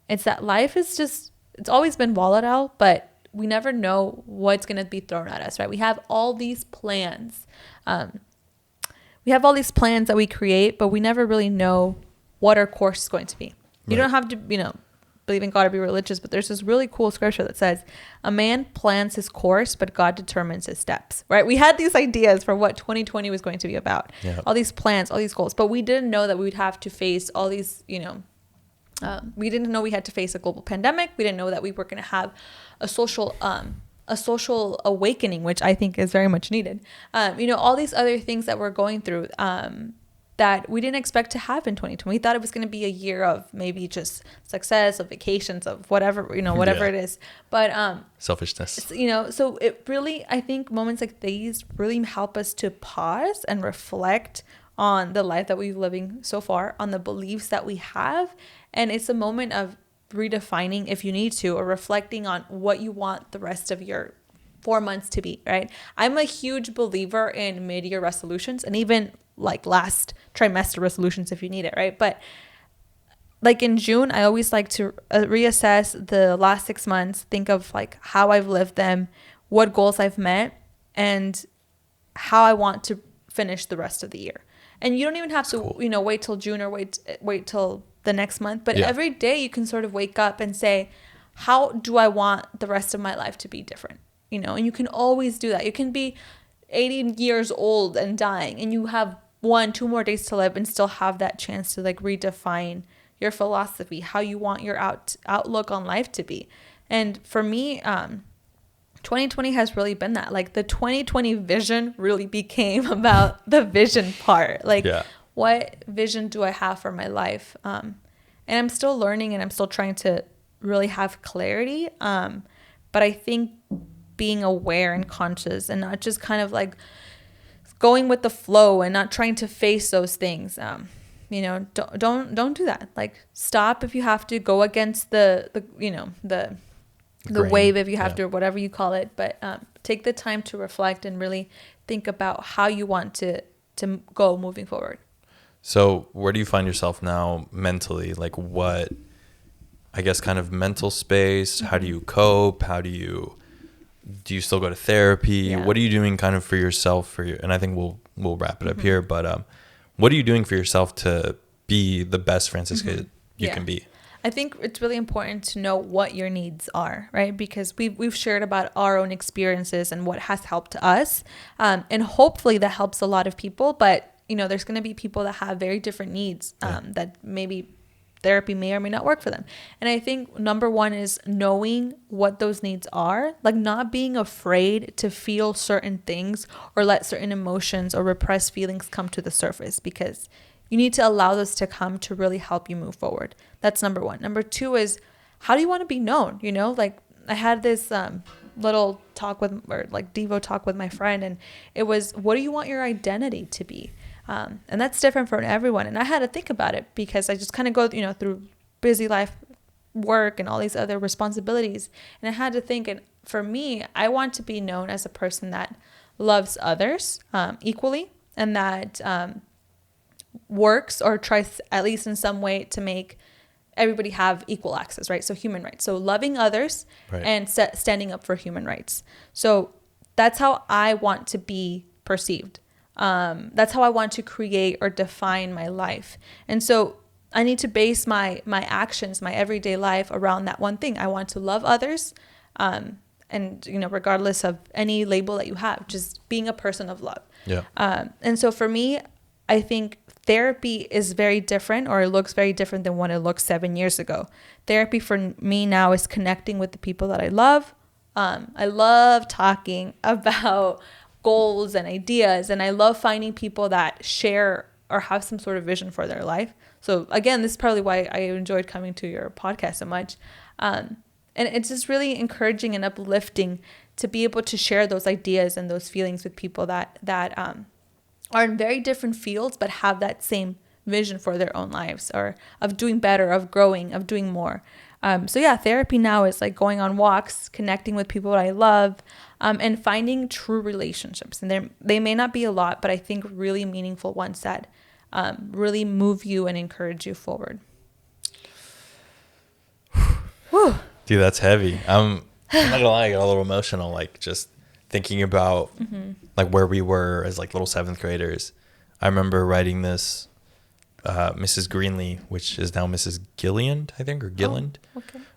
it's that life is it's always been volatile, but we never know what's going to be thrown at us, right? We have all these plans. That we create, but we never really know what our course is going to be. You don't have to, believe in God or be religious, but there's this really cool scripture that says, a man plans his course, but God determines his steps, right? We had these ideas for what 2020 was going to be about, all these plans, all these goals, but we didn't know that we would have to face all these, we didn't know we had to face a global pandemic. We didn't know that we were going to have a social awakening, which I think is very much needed. All these other things that we're going through, that we didn't expect to have in 2020. We thought it was going to be a year of maybe just success, of vacations, of whatever, whatever it is. But selfishness. So it really, I think moments like these really help us to pause and reflect on the life that we've living so far, on the beliefs that we have. And it's a moment of redefining, if you need to, or reflecting on what you want the rest of your 4 months to be, right? I'm a huge believer in mid-year resolutions, and even last trimester resolutions if you need it, right? But in June, I always like to reassess the last 6 months, think of how I've lived them, what goals I've met, and how I want to finish the rest of the year. And you don't even have to, wait till June or wait till the next month. But every day you can sort of wake up and say, how do I want the rest of my life to be different? And you can always do that. You can be 80 years old and dying, and you have 1-2 more days to live and still have that chance to redefine your philosophy, how you want your outlook on life to be. And for me, 2020 has really been that. The 2020 vision really became about the vision part. What vision do I have for my life? And I'm still learning, and I'm still trying to really have clarity. But I think being aware and conscious, and not just kind of going with the flow and not trying to face those things. Don't do that. Stop if you have to, go against the wave if you have to, or whatever you call it. But take the time to reflect and really think about how you want to go moving forward. So where do you find yourself now mentally? What, I guess, kind of mental space? How do you cope? Do you still go to therapy? What are you doing kind of for yourself, and I think we'll wrap it up here, but what are you doing for yourself to be the best Francisca you can be? I think it's really important to know what your needs are, right? Because we've shared about our own experiences and what has helped us, and hopefully that helps a lot of people. But there's going to be people that have very different needs, that maybe therapy may or may not work for them. And I think number one is knowing what those needs are, not being afraid to feel certain things or let certain emotions or repressed feelings come to the surface, because you need to allow those to come to really help you move forward. That's number one. Number two is, how do you want to be known? I had this little talk Devo talk with my friend, and it was, what do you want your identity to be? And that's different for everyone. And I had to think about it, because I just kind of go, through busy life, work, and all these other responsibilities. And I had to think, and for me, I want to be known as a person that loves others equally, and that works or tries, at least in some way, to make everybody have equal access, right? So human rights. So loving others, right, and standing up for human rights. So that's how I want to be perceived. That's how I want to create or define my life. And so I need to base my actions, my everyday life around that one thing. I want to love others. And, regardless of any label that you have, just being a person of love. Yeah. And so for me, I think therapy is very different, or it looks very different than what it looked 7 years ago. Therapy for me now is connecting with the people that I love. I love talking about goals and ideas, and I love finding people that share or have some sort of vision for their life. So again, this is probably why I enjoyed coming to your podcast so much. And it's just really encouraging and uplifting to be able to share those ideas and those feelings with people that are in very different fields, but have that same vision for their own lives, or of doing better, of growing, of doing more. So yeah, therapy now is like going on walks, connecting with people that I love, and finding true relationships. And they may not be a lot, but I think really meaningful ones that really move you and encourage you forward. Whew. Dude, that's heavy. I'm not gonna lie, I got a little emotional, like just thinking about like where we were as like little 7th graders. I remember writing this, Mrs. Greenlee, which is now Mrs. Gilliland, I think, or Gilland.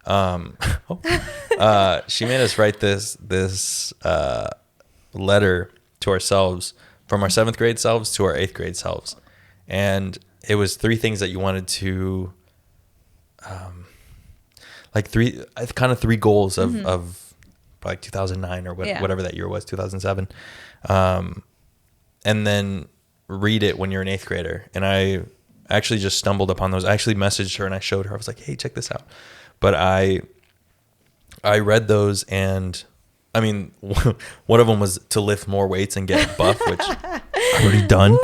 Oh, okay. She made us write this letter to ourselves, from our 7th grade selves to our 8th grade selves. And it was 3 things that you wanted to, like 3 goals of like 2009 or whatever that year was, 2007. And then read it when you're an 8th grader. And I actually just stumbled upon those. I actually messaged her and I showed her. I was like, hey, check this out. But I read those, and I mean, one of them was to lift more weights and get buff, which I've already done.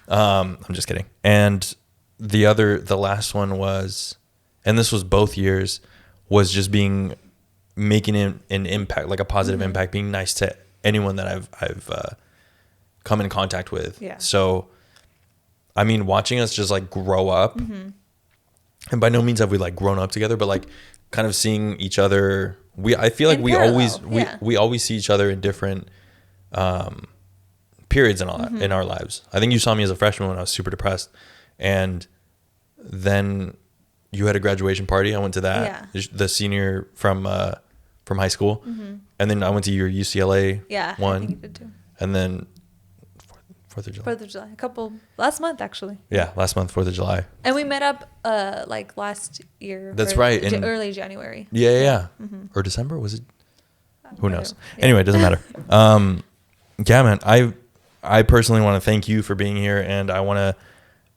I'm just kidding. And the last one was, and this was both years, was just making an impact, like a positive impact, being nice to anyone that I've come in contact with. Yeah. So, I mean, watching us just like grow up, and by no means have we like grown up together, but like kind of seeing each other. I feel like we always see each other in different periods in our lives. I think you saw me as a freshman when I was super depressed, and then you had a graduation party. I went to that. Yeah. The senior from high school, and then I went to your UCLA one, I think you did too. And then 4th of July. 4th of July. Last month actually. Yeah, last month, 4th of July. And we met up like last year. That's right. In early January. Yeah. Or December, was it? Who knows? Yeah. Anyway, it doesn't matter. Yeah, man. I personally want to thank you for being here, and I want to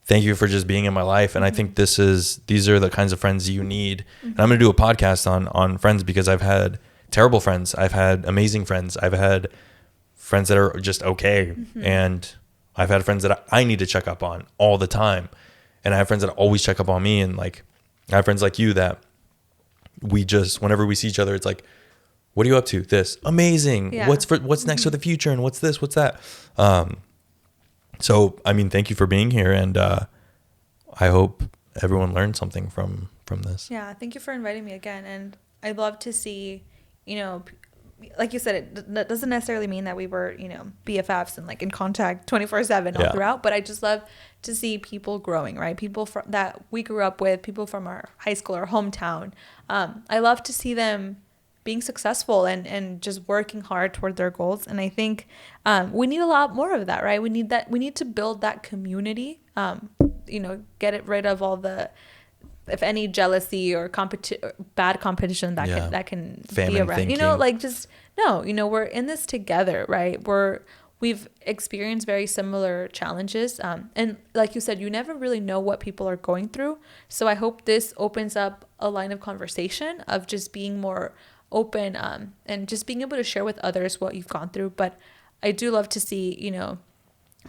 thank you for just being in my life. And I think these are the kinds of friends you need. And I'm going to do a podcast on friends, because I've had terrible friends. I've had amazing friends. I've had friends that are just okay. And I've had friends that I need to check up on all the time. And I have friends that always check up on me. And like, I have friends like you that we just, whenever we see each other, it's like, what are you up to? This amazing. Yeah. What's next for the future? And what's this? What's that? So, I mean, thank you for being here. And I hope everyone learned something from this. Yeah. Thank you for inviting me again. And I'd love to see, like you said, that doesn't necessarily mean that we were, BFFs and like in contact 24/7 all throughout, but I just love to see people growing, right? People that we grew up with, people from our high school or hometown. I love to see them being successful and just working hard toward their goals. And I think we need a lot more of that, right? We need to build that community, get rid of all the, if any, jealousy or bad competition that can Famine be around, thinking. we're in this together, right? We've experienced very similar challenges. And like you said, you never really know what people are going through. So I hope this opens up a line of conversation of just being more open, and just being able to share with others what you've gone through. But I do love to see,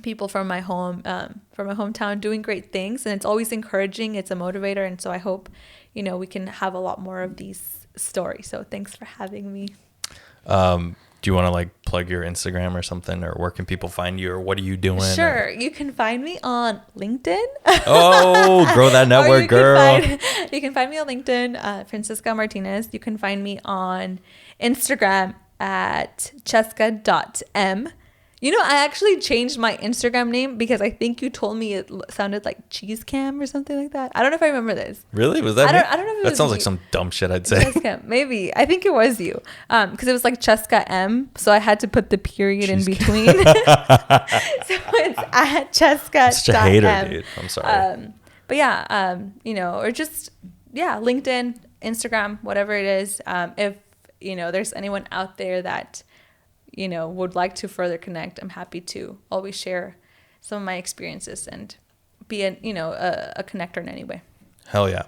people from my hometown doing great things, and it's always encouraging. It's a motivator. And so I hope, we can have a lot more of these stories. So thanks for having me. Do you want to like plug your Instagram or something, or where can people find you, or what are you doing? Sure. You can find me on LinkedIn. Oh, grow that network, girl. You can find me on LinkedIn, Francisca Martinez. You can find me on Instagram at cheska.m. You know, I actually changed my Instagram name because I think you told me it sounded like Cheese Cam or something like that. I don't know if I remember this. Really? Was that I don't know if it that was sounds you. like some dumb shit I'd say. Cheese Cam, maybe. I think it was you. Because it was like Cheska M, so I had to put the period in between. So it's at Cheska. Such a hater, dude. I'm sorry. But yeah, you know, or just, yeah, LinkedIn, Instagram, whatever it is. If, you know, there's anyone out there that, you know, would like to further connect, I'm happy to always share some of my experiences and be a connector in any way. Hell yeah.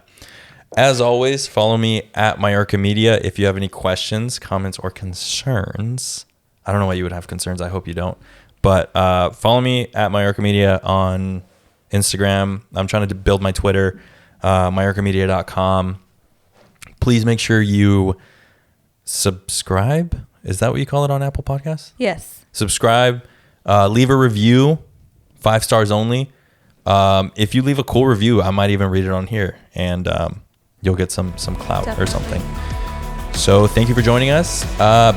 As always, follow me at Mayorca Media if you have any questions, comments, or concerns. I don't know why you would have concerns. I hope you don't. But follow me at Mayorca Media on Instagram. I'm trying to build my Twitter, mayorcamedia.com. Please make sure you subscribe. Is that what you call it on Apple Podcasts? Yes. Subscribe. Leave a review. 5 stars only. If you leave a cool review, I might even read it on here, and you'll get some clout Definitely. or something. So thank you for joining us.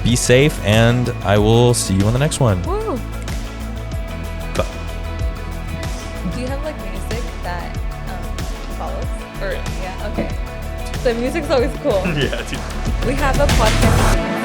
Be safe, and I will see you on the next one. Woo. Do you have like music that follows? Or yeah, okay. The music's always cool. Yeah, dude. We have a podcast.